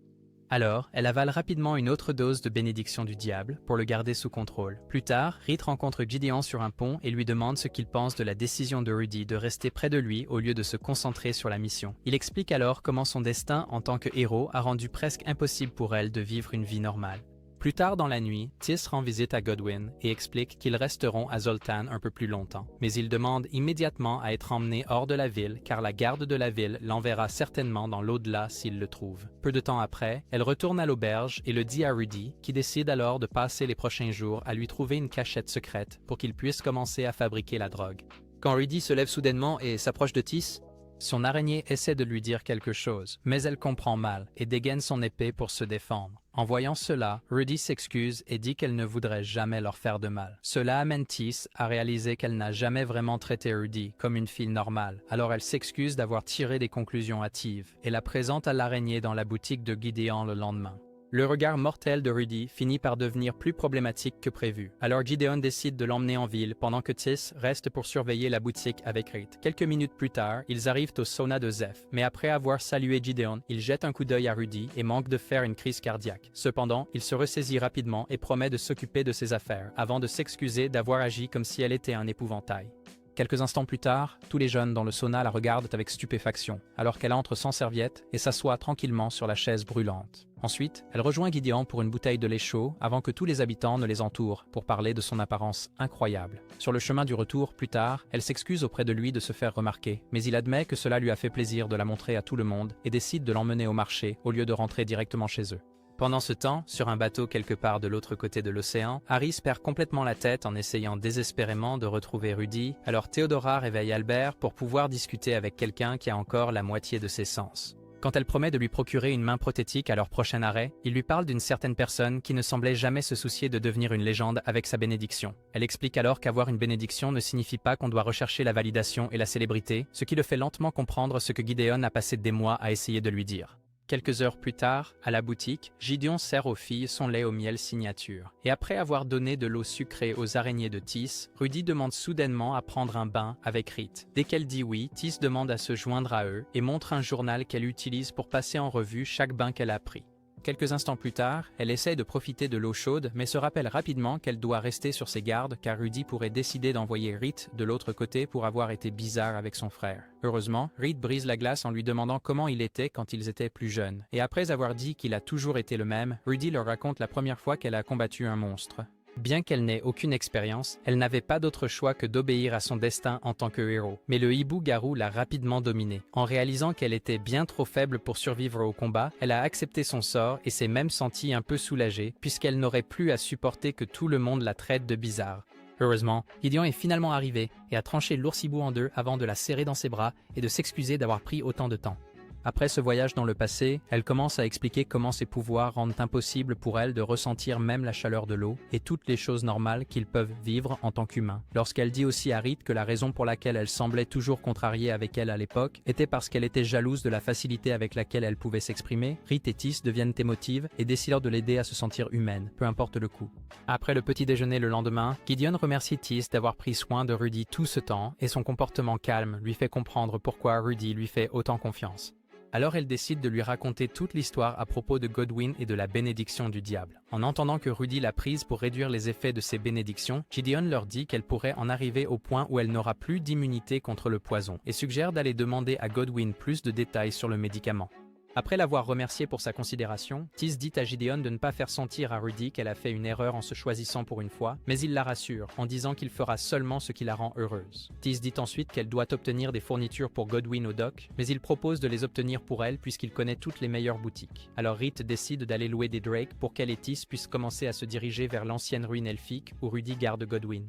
S1: Alors, elle avale rapidement une autre dose de bénédiction du diable pour le garder sous contrôle. Plus tard, Reed rencontre Gideon sur un pont et lui demande ce qu'il pense de la décision de Rudy de rester près de lui au lieu de se concentrer sur la mission. Il explique alors comment son destin en tant que héros a rendu presque impossible pour elle de vivre une vie normale. Plus tard dans la nuit, Tis rend visite à Godwyn et explique qu'ils resteront à Zoltan un peu plus longtemps. Mais il demande immédiatement à être emmené hors de la ville car la garde de la ville l'enverra certainement dans l'au-delà s'il le trouve. Peu de temps après, elle retourne à l'auberge et le dit à Rudy, qui décide alors de passer les prochains jours à lui trouver une cachette secrète pour qu'il puisse commencer à fabriquer la drogue. Quand Rudy se lève soudainement et s'approche de Tis, son araignée essaie de lui dire quelque chose, mais elle comprend mal et dégaine son épée pour se défendre. En voyant cela, Rudy s'excuse et dit qu'elle ne voudrait jamais leur faire de mal. Cela amène Tis à réaliser qu'elle n'a jamais vraiment traité Rudy comme une fille normale, alors elle s'excuse d'avoir tiré des conclusions hâtives et la présente à l'araignée dans la boutique de Gideon le lendemain. Le regard mortel de Rudy finit par devenir plus problématique que prévu. Alors Gideon décide de l'emmener en ville pendant que Tis reste pour surveiller la boutique avec Reed. Quelques minutes plus tard, ils arrivent au sauna de Zeph, mais après avoir salué Gideon, il jette un coup d'œil à Rudy et manque de faire une crise cardiaque. Cependant, il se ressaisit rapidement et promet de s'occuper de ses affaires, avant de s'excuser d'avoir agi comme si elle était un épouvantail. Quelques instants plus tard, tous les jeunes dans le sauna la regardent avec stupéfaction, alors qu'elle entre sans serviette et s'assoit tranquillement sur la chaise brûlante. Ensuite, elle rejoint Gideon pour une bouteille de lait chaud avant que tous les habitants ne les entourent pour parler de son apparence incroyable. Sur le chemin du retour, plus tard, elle s'excuse auprès de lui de se faire remarquer, mais il admet que cela lui a fait plaisir de la montrer à tout le monde et décide de l'emmener au marché au lieu de rentrer directement chez eux. Pendant ce temps, sur un bateau quelque part de l'autre côté de l'océan, Harris perd complètement la tête en essayant désespérément de retrouver Rudy, alors Theodora réveille Albert pour pouvoir discuter avec quelqu'un qui a encore la moitié de ses sens. Quand elle promet de lui procurer une main prothétique à leur prochain arrêt, il lui parle d'une certaine personne qui ne semblait jamais se soucier de devenir une légende avec sa bénédiction. Elle explique alors qu'avoir une bénédiction ne signifie pas qu'on doit rechercher la validation et la célébrité, ce qui le fait lentement comprendre ce que Gideon a passé des mois à essayer de lui dire. Quelques heures plus tard, à la boutique, Gideon sert aux filles son lait au miel signature. Et après avoir donné de l'eau sucrée aux araignées de Tis, Rudy demande soudainement à prendre un bain avec Reed. Dès qu'elle dit oui, Tis demande à se joindre à eux et montre un journal qu'elle utilise pour passer en revue chaque bain qu'elle a pris. Quelques instants plus tard, elle essaie de profiter de l'eau chaude, mais se rappelle rapidement qu'elle doit rester sur ses gardes car Rudy pourrait décider d'envoyer Reed de l'autre côté pour avoir été bizarre avec son frère. Heureusement, Reed brise la glace en lui demandant comment il était quand ils étaient plus jeunes. Et après avoir dit qu'il a toujours été le même, Rudy leur raconte la première fois qu'elle a combattu un monstre. Bien qu'elle n'ait aucune expérience, elle n'avait pas d'autre choix que d'obéir à son destin en tant que héros. Mais le hibou-garou l'a rapidement dominée. En réalisant qu'elle était bien trop faible pour survivre au combat, elle a accepté son sort et s'est même sentie un peu soulagée, puisqu'elle n'aurait plus à supporter que tout le monde la traite de bizarre. Heureusement, Gideon est finalement arrivé et a tranché l'ours-hibou en deux avant de la serrer dans ses bras et de s'excuser d'avoir pris autant de temps. Après ce voyage dans le passé, elle commence à expliquer comment ses pouvoirs rendent impossible pour elle de ressentir même la chaleur de l'eau et toutes les choses normales qu'ils peuvent vivre en tant qu'humains. Lorsqu'elle dit aussi à Reed que la raison pour laquelle elle semblait toujours contrariée avec elle à l'époque était parce qu'elle était jalouse de la facilité avec laquelle elle pouvait s'exprimer, Reed et Tis deviennent émotives et décident de l'aider à se sentir humaine, peu importe le coût. Après le petit déjeuner le lendemain, Gideon remercie Tis d'avoir pris soin de Rudy tout ce temps et son comportement calme lui fait comprendre pourquoi Rudy lui fait autant confiance. Alors elle décide de lui raconter toute l'histoire à propos de Godwyn et de la bénédiction du diable. En entendant que Rudy l'a prise pour réduire les effets de ses bénédictions, Gideon leur dit qu'elle pourrait en arriver au point où elle n'aura plus d'immunité contre le poison et suggère d'aller demander à Godwyn plus de détails sur le médicament. Après l'avoir remercié pour sa considération, Tease dit à Gideon de ne pas faire sentir à Rudy qu'elle a fait une erreur en se choisissant pour une fois, mais il la rassure en disant qu'il fera seulement ce qui la rend heureuse. Tease dit ensuite qu'elle doit obtenir des fournitures pour Godwyn au dock, mais il propose de les obtenir pour elle puisqu'il connaît toutes les meilleures boutiques. Alors Reed décide d'aller louer des Drake pour qu'elle et Tease puissent commencer à se diriger vers l'ancienne ruine elfique où Rudy garde Godwyn.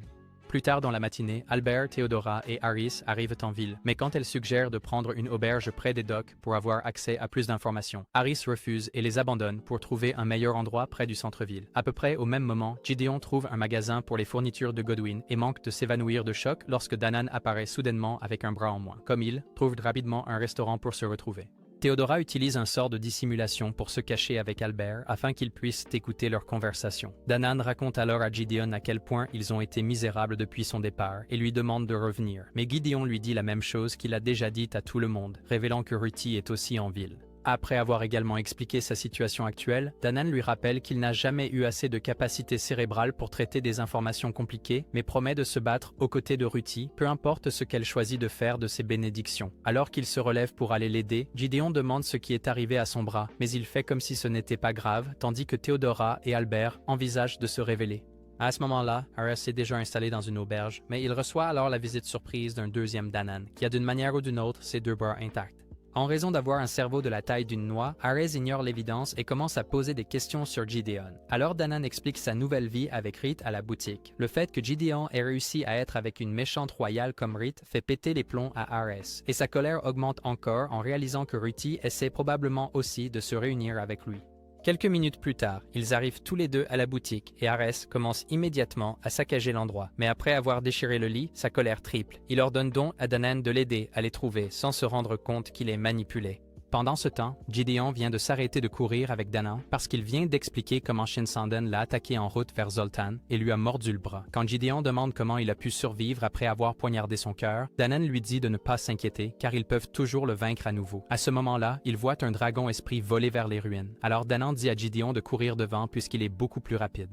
S1: Plus tard dans la matinée, Albert, Theodora et Harris arrivent en ville, mais quand elle suggère de prendre une auberge près des docks pour avoir accès à plus d'informations, Harris refuse et les abandonne pour trouver un meilleur endroit près du centre-ville. À peu près au même moment, Gideon trouve un magasin pour les fournitures de Godwyn et manque de s'évanouir de choc lorsque Danan apparaît soudainement avec un bras en moins. Comme il, trouve rapidement un restaurant pour se retrouver. Theodora utilise un sort de dissimulation pour se cacher avec Albert afin qu'ils puissent écouter leur conversation. Danan raconte alors à Gideon à quel point ils ont été misérables depuis son départ et lui demande de revenir. Mais Gideon lui dit la même chose qu'il a déjà dite à tout le monde, révélant que Ruti est aussi en ville. Après avoir également expliqué sa situation actuelle, Danan lui rappelle qu'il n'a jamais eu assez de capacité cérébrale pour traiter des informations compliquées, mais promet de se battre aux côtés de Ruti, peu importe ce qu'elle choisit de faire de ses bénédictions. Alors qu'il se relève pour aller l'aider, Gideon demande ce qui est arrivé à son bras, mais il fait comme si ce n'était pas grave, tandis que Theodora et Albert envisagent de se révéler. À ce moment-là, Harris est déjà installé dans une auberge, mais il reçoit alors la visite surprise d'un deuxième Danan, qui a d'une manière ou d'une autre ses deux bras intacts. En raison d'avoir un cerveau de la taille d'une noix, Harris ignore l'évidence et commence à poser des questions sur Gideon. Alors Danan explique sa nouvelle vie avec Reed à la boutique. Le fait que Gideon ait réussi à être avec une méchante royale comme Reed fait péter les plombs à Harris, et sa colère augmente encore en réalisant que Ruti essaie probablement aussi de se réunir avec lui. Quelques minutes plus tard, ils arrivent tous les deux à la boutique et Harris commence immédiatement à saccager l'endroit. Mais après avoir déchiré le lit, sa colère triple. Il ordonne donc à Danan de l'aider à les trouver sans se rendre compte qu'il est manipulé. Pendant ce temps, Gideon vient de s'arrêter de courir avec Danan parce qu'il vient d'expliquer comment Shin-Sanden l'a attaqué en route vers Zoltan et lui a mordu le bras. Quand Gideon demande comment il a pu survivre après avoir poignardé son cœur, Danan lui dit de ne pas s'inquiéter car ils peuvent toujours le vaincre à nouveau. À ce moment-là, il voit un dragon esprit voler vers les ruines. Alors Danan dit à Gideon de courir devant puisqu'il est beaucoup plus rapide.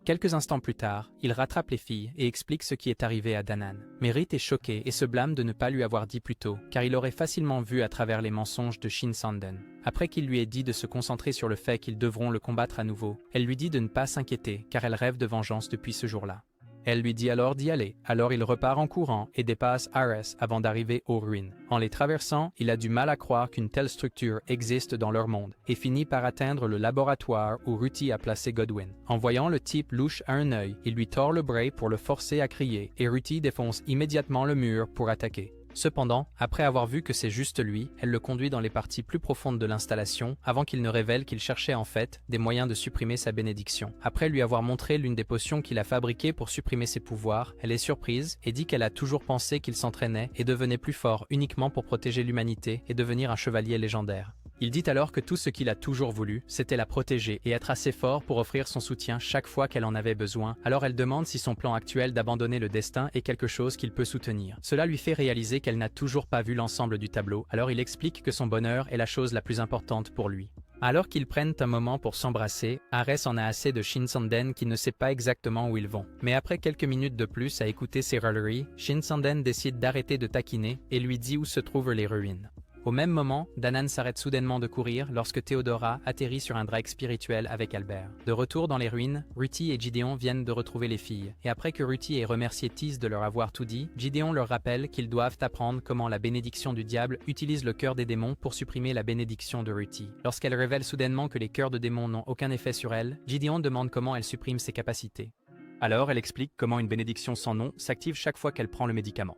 S1: Quelques instants plus tard, il rattrape les filles et explique ce qui est arrivé à Danan. Mais Reed est choqué et se blâme de ne pas lui avoir dit plus tôt, car il aurait facilement vu à travers les mensonges de Shin-Sanden. Après qu'il lui ait dit de se concentrer sur le fait qu'ils devront le combattre à nouveau, elle lui dit de ne pas s'inquiéter, car elle rêve de vengeance depuis ce jour-là. Elle lui dit alors d'y aller, alors il repart en courant et dépasse Harris avant d'arriver aux ruines. En les traversant, il a du mal à croire qu'une telle structure existe dans leur monde et finit par atteindre le laboratoire où Ruti a placé Godwyn. En voyant le type louche à un œil, il lui tord le bras pour le forcer à crier et Ruti défonce immédiatement le mur pour attaquer. Cependant, après avoir vu que c'est juste lui, elle le conduit dans les parties plus profondes de l'installation avant qu'il ne révèle qu'il cherchait en fait des moyens de supprimer sa bénédiction. Après lui avoir montré l'une des potions qu'il a fabriquées pour supprimer ses pouvoirs, elle est surprise et dit qu'elle a toujours pensé qu'il s'entraînait et devenait plus fort uniquement pour protéger l'humanité et devenir un chevalier légendaire. Il dit alors que tout ce qu'il a toujours voulu, c'était la protéger et être assez fort pour offrir son soutien chaque fois qu'elle en avait besoin. Alors elle demande si son plan actuel d'abandonner le destin est quelque chose qu'il peut soutenir. Cela lui fait réaliser qu'elle n'a toujours pas vu l'ensemble du tableau, alors il explique que son bonheur est la chose la plus importante pour lui. Alors qu'ils prennent un moment pour s'embrasser, Harris en a assez de Shin-Sanden qui ne sait pas exactement où ils vont. Mais après quelques minutes de plus à écouter ses râleries, Shin-Sanden décide d'arrêter de taquiner et lui dit où se trouvent les ruines. Au même moment, Danan s'arrête soudainement de courir lorsque Theodora atterrit sur un Drake spirituel avec Albert. De retour dans les ruines, Ruti et Gideon viennent de retrouver les filles. Et après que Ruti ait remercié Tease de leur avoir tout dit, Gideon leur rappelle qu'ils doivent apprendre comment la bénédiction du diable utilise le cœur des démons pour supprimer la bénédiction de Ruti. Lorsqu'elle révèle soudainement que les cœurs de démons n'ont aucun effet sur elle, Gideon demande comment elle supprime ses capacités. Alors elle explique comment une bénédiction sans nom s'active chaque fois qu'elle prend le médicament.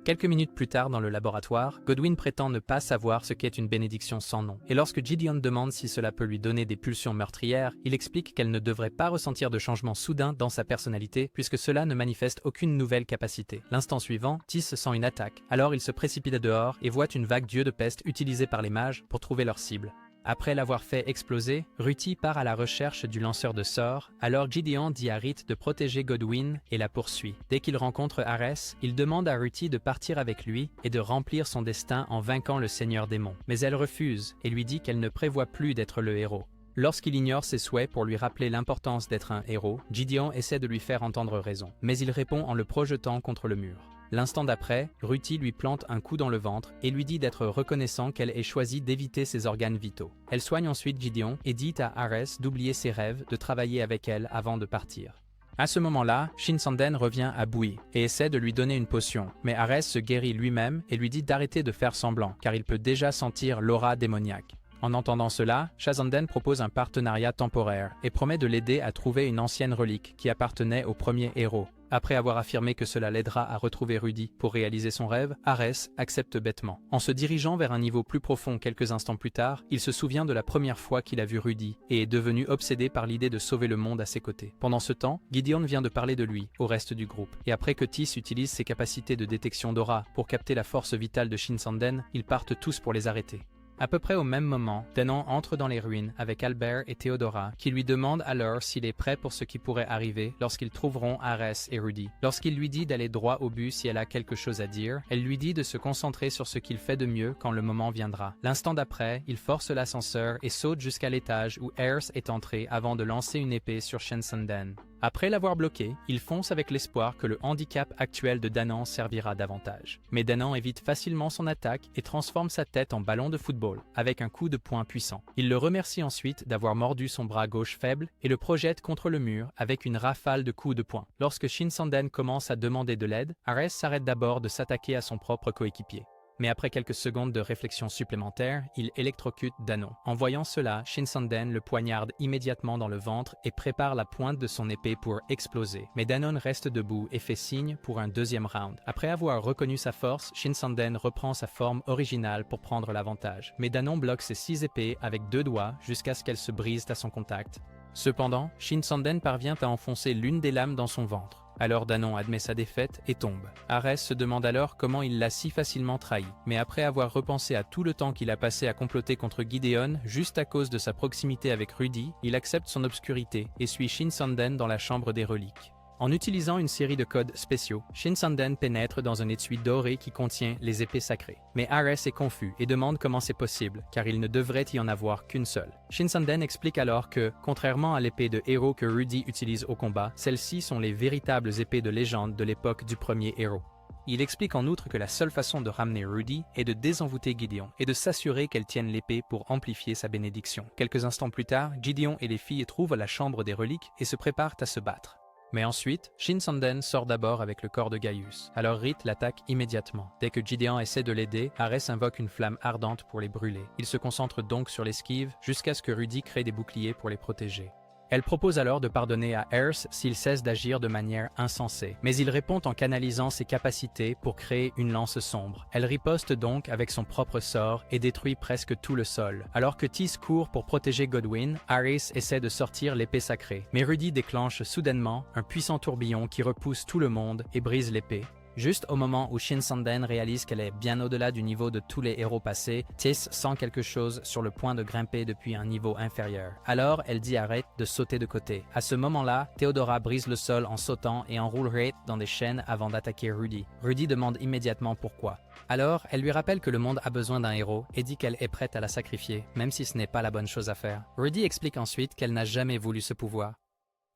S1: Quelques minutes plus tard dans le laboratoire, Godwyn prétend ne pas savoir ce qu'est une bénédiction sans nom. Et lorsque Gideon demande si cela peut lui donner des pulsions meurtrières, il explique qu'elle ne devrait pas ressentir de changement soudain dans sa personnalité puisque cela ne manifeste aucune nouvelle capacité. L'instant suivant, Tease sent une attaque. Alors il se précipite dehors et voit une vague d'yeux de peste utilisée par les mages pour trouver leur cible. Après l'avoir fait exploser, Ruti part à la recherche du lanceur de sorts, alors Gideon dit à Reed de protéger Godwyn et la poursuit. Dès qu'il rencontre Harris, il demande à Ruti de partir avec lui et de remplir son destin en vainquant le Seigneur Démon. Mais elle refuse et lui dit qu'elle ne prévoit plus d'être le héros. Lorsqu'il ignore ses souhaits pour lui rappeler l'importance d'être un héros, Gideon essaie de lui faire entendre raison, mais il répond en le projetant contre le mur. L'instant d'après, Rudy lui plante un coup dans le ventre et lui dit d'être reconnaissant qu'elle ait choisi d'éviter ses organes vitaux. Elle soigne ensuite Gideon et dit à Ares d'oublier ses rêves, de travailler avec elle avant de partir. À ce moment-là, Shin-Sanden revient à Bui et essaie de lui donner une potion, mais Ares se guérit lui-même et lui dit d'arrêter de faire semblant, car il peut déjà sentir l'aura démoniaque. En entendant cela, Shazanden propose un partenariat temporaire et promet de l'aider à trouver une ancienne relique qui appartenait au premier héros. Après avoir affirmé que cela l'aidera à retrouver Rudy pour réaliser son rêve, Ares accepte bêtement. En se dirigeant vers un niveau plus profond quelques instants plus tard, il se souvient de la première fois qu'il a vu Rudy et est devenu obsédé par l'idée de sauver le monde à ses côtés. Pendant ce temps, Gideon vient de parler de lui au reste du groupe. Et après que Tis utilise ses capacités de détection d'aura pour capter la force vitale de Shin-Sanden, ils partent tous pour les arrêter. À peu près au même moment, Danon entre dans les ruines avec Albert et Theodora, qui lui demandent alors s'il est prêt pour ce qui pourrait arriver lorsqu'ils trouveront Ares et Rudy. Lorsqu'il lui dit d'aller droit au but si elle a quelque chose à dire, elle lui dit de se concentrer sur ce qu'il fait de mieux quand le moment viendra. L'instant d'après, il force l'ascenseur et saute jusqu'à l'étage où Ares est entré avant de lancer une épée sur Shin-Sanden. Après l'avoir bloqué, il fonce avec l'espoir que le handicap actuel de Danon servira davantage. Mais Danon évite facilement son attaque et transforme sa tête en ballon de football, avec un coup de poing puissant. Il le remercie ensuite d'avoir mordu son bras gauche faible et le projette contre le mur avec une rafale de coups de poing. Lorsque Shin-Sanden commence à demander de l'aide, Ares s'arrête d'abord de s'attaquer à son propre coéquipier. Mais après quelques secondes de réflexion supplémentaire, il électrocute Danon. En voyant cela, Shin-Sanden le poignarde immédiatement dans le ventre et prépare la pointe de son épée pour exploser. Mais Danon reste debout et fait signe pour un deuxième round. Après avoir reconnu sa force, Shin-Sanden reprend sa forme originale pour prendre l'avantage. Mais Danon bloque ses 6 épées avec 2 doigts jusqu'à ce qu'elles se brisent à son contact. Cependant, Shin-Sanden parvient à enfoncer l'une des lames dans son ventre. Alors Danon admet sa défaite et tombe. Ares se demande alors comment il l'a si facilement trahi. Mais après avoir repensé à tout le temps qu'il a passé à comploter contre Gideon, juste à cause de sa proximité avec Rudy, il accepte son obscurité et suit Shin-Sanden dans la chambre des reliques. En utilisant une série de codes spéciaux, Shin-Sanden pénètre dans un étui doré qui contient les épées sacrées. Mais Ares est confus et demande comment c'est possible, car il ne devrait y en avoir qu'une seule. Shin-Sanden explique alors que, contrairement à l'épée de héros que Rudy utilise au combat, celles-ci sont les véritables épées de légende de l'époque du premier héros. Il explique en outre que la seule façon de ramener Rudy est de désenvoûter Gideon et de s'assurer qu'elle tienne l'épée pour amplifier sa bénédiction. Quelques instants plus tard, Gideon et les filles trouvent la chambre des reliques et se préparent à se battre. Mais ensuite, Shin-Sanden sort d'abord avec le corps de Gaius. Alors Rith l'attaque immédiatement. Dès que Gideon essaie de l'aider, Ares invoque une flamme ardente pour les brûler. Il se concentre donc sur l'esquive jusqu'à ce que Rudy crée des boucliers pour les protéger. Elle propose alors de pardonner à Ares s'il cesse d'agir de manière insensée, mais il répond en canalisant ses capacités pour créer une lance sombre. Elle riposte donc avec son propre sort et détruit presque tout le sol. Alors que Tis court pour protéger Godwyn, Ares essaie de sortir l'épée sacrée, mais Rudy déclenche soudainement un puissant tourbillon qui repousse tout le monde et brise l'épée. Juste au moment où Shin-Sanden réalise qu'elle est bien au-delà du niveau de tous les héros passés, Tis sent quelque chose sur le point de grimper depuis un niveau inférieur. Alors, elle dit à Rith de sauter de côté. À ce moment-là, Theodora brise le sol en sautant et enroule Rith dans des chaînes avant d'attaquer Rudy. Rudy demande immédiatement pourquoi. Alors, elle lui rappelle que le monde a besoin d'un héros et dit qu'elle est prête à la sacrifier, même si ce n'est pas la bonne chose à faire. Rudy explique ensuite qu'elle n'a jamais voulu ce pouvoir.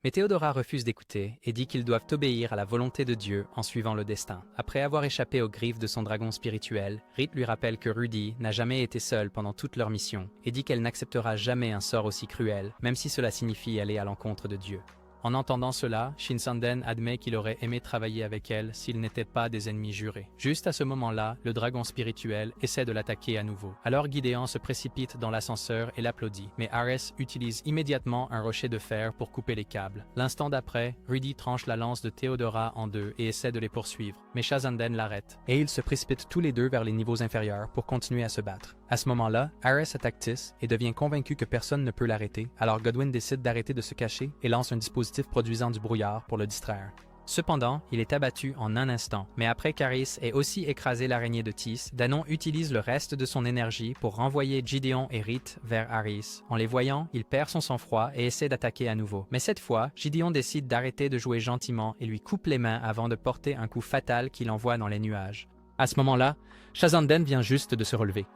S1: Mais Theodora refuse d'écouter et dit qu'ils doivent obéir à la volonté de Dieu en suivant le destin. Après avoir échappé aux griffes de son dragon spirituel, Rith lui rappelle que Rudy n'a jamais été seul pendant toute leur mission et dit qu'elle n'acceptera jamais un sort aussi cruel, même si cela signifie aller à l'encontre de Dieu. En entendant cela, Shin-Sanden admet qu'il aurait aimé travailler avec elle s'ils n'étaient pas des ennemis jurés. Juste à ce moment-là, le dragon spirituel essaie de l'attaquer à nouveau. Alors Gideon se précipite dans l'ascenseur et l'applaudit, mais Ares utilise immédiatement un rocher de fer pour couper les câbles. L'instant d'après, Rudy tranche la lance de Theodora en deux et essaie de les poursuivre, mais Shazanden l'arrête, et ils se précipitent tous les deux vers les niveaux inférieurs pour continuer à se battre. À ce moment-là, Ares attaque Tis et devient convaincu que personne ne peut l'arrêter, alors Godwyn décide d'arrêter de se cacher et lance un dispositif produisant du brouillard pour le distraire. Cependant, il est abattu en un instant, mais après qu'Aris ait aussi écrasé l'araignée de Tis, Danon utilise le reste de son énergie pour renvoyer Gideon et Rith vers Aris. En les voyant, il perd son sang-froid et essaie d'attaquer à nouveau. Mais cette fois, Gideon décide d'arrêter de jouer gentiment et lui coupe les mains avant de porter un coup fatal qui l'envoie dans les nuages. À ce moment-là, Shazanden vient juste de se relever.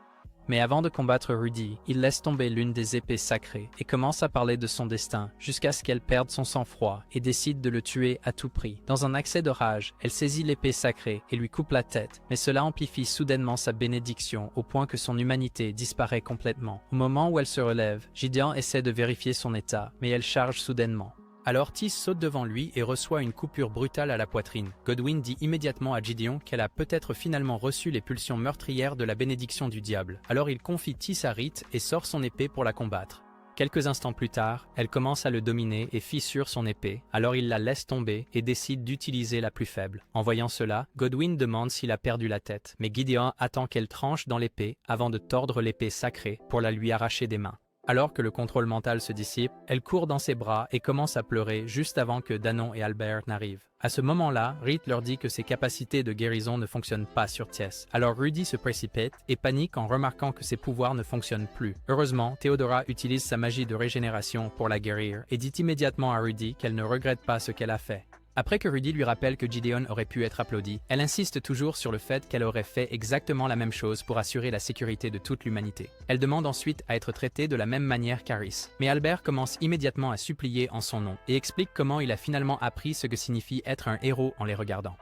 S1: Mais avant de combattre Rudy, il laisse tomber l'une des épées sacrées et commence à parler de son destin jusqu'à ce qu'elle perde son sang-froid et décide de le tuer à tout prix. Dans un accès de rage, elle saisit l'épée sacrée et lui coupe la tête, mais cela amplifie soudainement sa bénédiction au point que son humanité disparaît complètement. Au moment où elle se relève, Gideon essaie de vérifier son état, mais elle charge soudainement. Alors Tis saute devant lui et reçoit une coupure brutale à la poitrine. Godwyn dit immédiatement à Gideon qu'elle a peut-être finalement reçu les pulsions meurtrières de la bénédiction du diable. Alors il confie Tis à Rith et sort son épée pour la combattre. Quelques instants plus tard, elle commence à le dominer et fissure son épée, alors il la laisse tomber et décide d'utiliser la plus faible. En voyant cela, Godwyn demande s'il a perdu la tête, mais Gideon attend qu'elle tranche dans l'épée avant de tordre l'épée sacrée pour la lui arracher des mains. Alors que le contrôle mental se dissipe, elle court dans ses bras et commence à pleurer juste avant que Danon et Albert n'arrivent. À ce moment-là, Rith leur dit que ses capacités de guérison ne fonctionnent pas sur Tess. Alors Rudy se précipite et panique en remarquant que ses pouvoirs ne fonctionnent plus. Heureusement, Theodora utilise sa magie de régénération pour la guérir et dit immédiatement à Rudy qu'elle ne regrette pas ce qu'elle a fait. Après que Rudy lui rappelle que Gideon aurait pu être applaudi, elle insiste toujours sur le fait qu'elle aurait fait exactement la même chose pour assurer la sécurité de toute l'humanité. Elle demande ensuite à être traitée de la même manière qu'Aris. Mais Albert commence immédiatement à supplier en son nom et explique comment il a finalement appris ce que signifie être un héros en les regardant.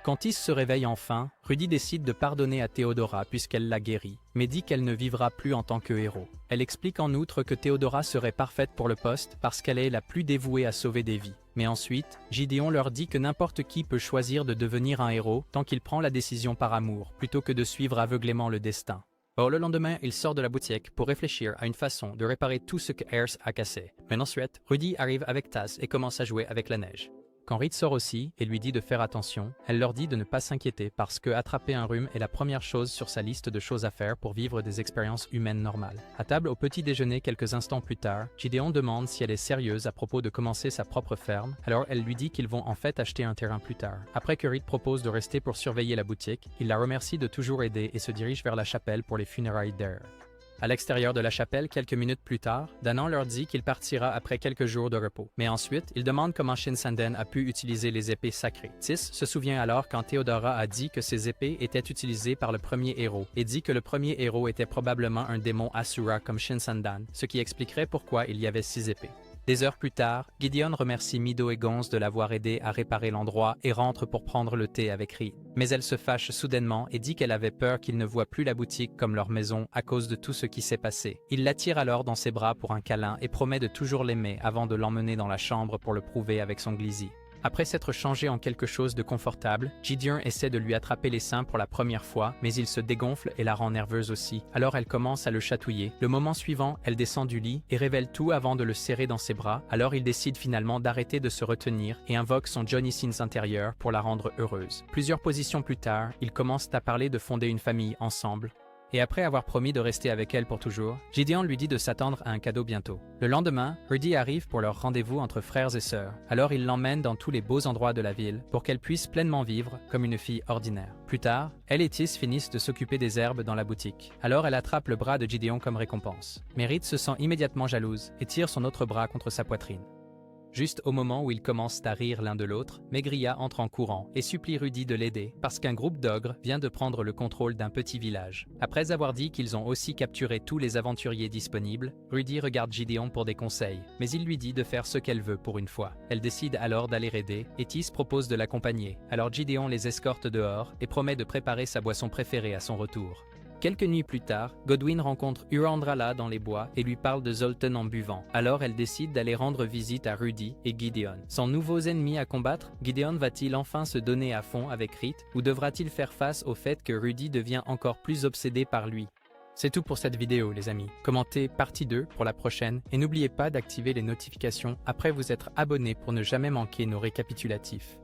S1: Quand Tis se réveille enfin, Rudy décide de pardonner à Theodora puisqu'elle l'a guérie, mais dit qu'elle ne vivra plus en tant que héros. Elle explique en outre que Theodora serait parfaite pour le poste parce qu'elle est la plus dévouée à sauver des vies. Mais ensuite, Gideon leur dit que n'importe qui peut choisir de devenir un héros tant qu'il prend la décision par amour, plutôt que de suivre aveuglément le destin. Or, le lendemain, il sort de la boutique pour réfléchir à une façon de réparer tout ce que Ayers a cassé. Mais ensuite, Rudy arrive avec Taz et commence à jouer avec la neige. Quand Rith sort aussi et lui dit de faire attention, elle leur dit de ne pas s'inquiéter parce que attraper un rhume est la première chose sur sa liste de choses à faire pour vivre des expériences humaines normales. À table au petit déjeuner quelques instants plus tard, Gideon demande si elle est sérieuse à propos de commencer sa propre ferme, alors elle lui dit qu'ils vont en fait acheter un terrain plus tard. Après que Rith propose de rester pour surveiller la boutique, il la remercie de toujours aider et se dirige vers la chapelle pour les funérailles d'Air. À l'extérieur de la chapelle, quelques minutes plus tard, Danon leur dit qu'il partira après quelques jours de repos. Mais ensuite, il demande comment Shin-Sanden a pu utiliser les épées sacrées. Tis se souvient alors quand Theodora a dit que ces épées étaient utilisées par le premier héros, et dit que le premier héros était probablement un démon Asura comme Shin-Sandan, ce qui expliquerait pourquoi il y avait 6 épées. Des heures plus tard, Gideon remercie Mido et Gonz de l'avoir aidé à réparer l'endroit et rentre pour prendre le thé avec Rith. Mais elle se fâche soudainement et dit qu'elle avait peur qu'ils ne voient plus la boutique comme leur maison à cause de tout ce qui s'est passé. Il l'attire alors dans ses bras pour un câlin et promet de toujours l'aimer avant de l'emmener dans la chambre pour le prouver avec son glizy. Après s'être changé en quelque chose de confortable, Gideon essaie de lui attraper les seins pour la première fois, mais il se dégonfle et la rend nerveuse aussi. Alors elle commence à le chatouiller. Le moment suivant, elle descend du lit et révèle tout avant de le serrer dans ses bras. Alors il décide finalement d'arrêter de se retenir et invoque son Johnny Sins intérieur pour la rendre heureuse. Plusieurs positions plus tard, ils commencent à parler de fonder une famille ensemble. Et après avoir promis de rester avec elle pour toujours, Gideon lui dit de s'attendre à un cadeau bientôt. Le lendemain, Rudy arrive pour leur rendez-vous entre frères et sœurs. Alors il l'emmène dans tous les beaux endroits de la ville pour qu'elle puisse pleinement vivre comme une fille ordinaire. Plus tard, elle et Tis finissent de s'occuper des herbes dans la boutique. Alors elle attrape le bras de Gideon comme récompense. Mais Rith se sent immédiatement jalouse et tire son autre bras contre sa poitrine. Juste au moment où ils commencent à rire l'un de l'autre, Maigria entre en courant et supplie Rudy de l'aider parce qu'un groupe d'ogres vient de prendre le contrôle d'un petit village. Après avoir dit qu'ils ont aussi capturé tous les aventuriers disponibles, Rudy regarde Gideon pour des conseils, mais il lui dit de faire ce qu'elle veut pour une fois. Elle décide alors d'aller aider et Tis propose de l'accompagner. Alors Gideon les escorte dehors et promet de préparer sa boisson préférée à son retour. Quelques nuits plus tard, Godwyn rencontre Urandrala dans les bois et lui parle de Zoltan en buvant. Alors elle décide d'aller rendre visite à Rudy et Gideon. Sans nouveaux ennemis à combattre, Gideon va-t-il enfin se donner à fond avec Rith ou devra-t-il faire face au fait que Rudy devient encore plus obsédé par lui? C'est tout pour cette vidéo les amis. Commentez partie 2 pour la prochaine et n'oubliez pas d'activer les notifications après vous être abonné pour ne jamais manquer nos récapitulatifs.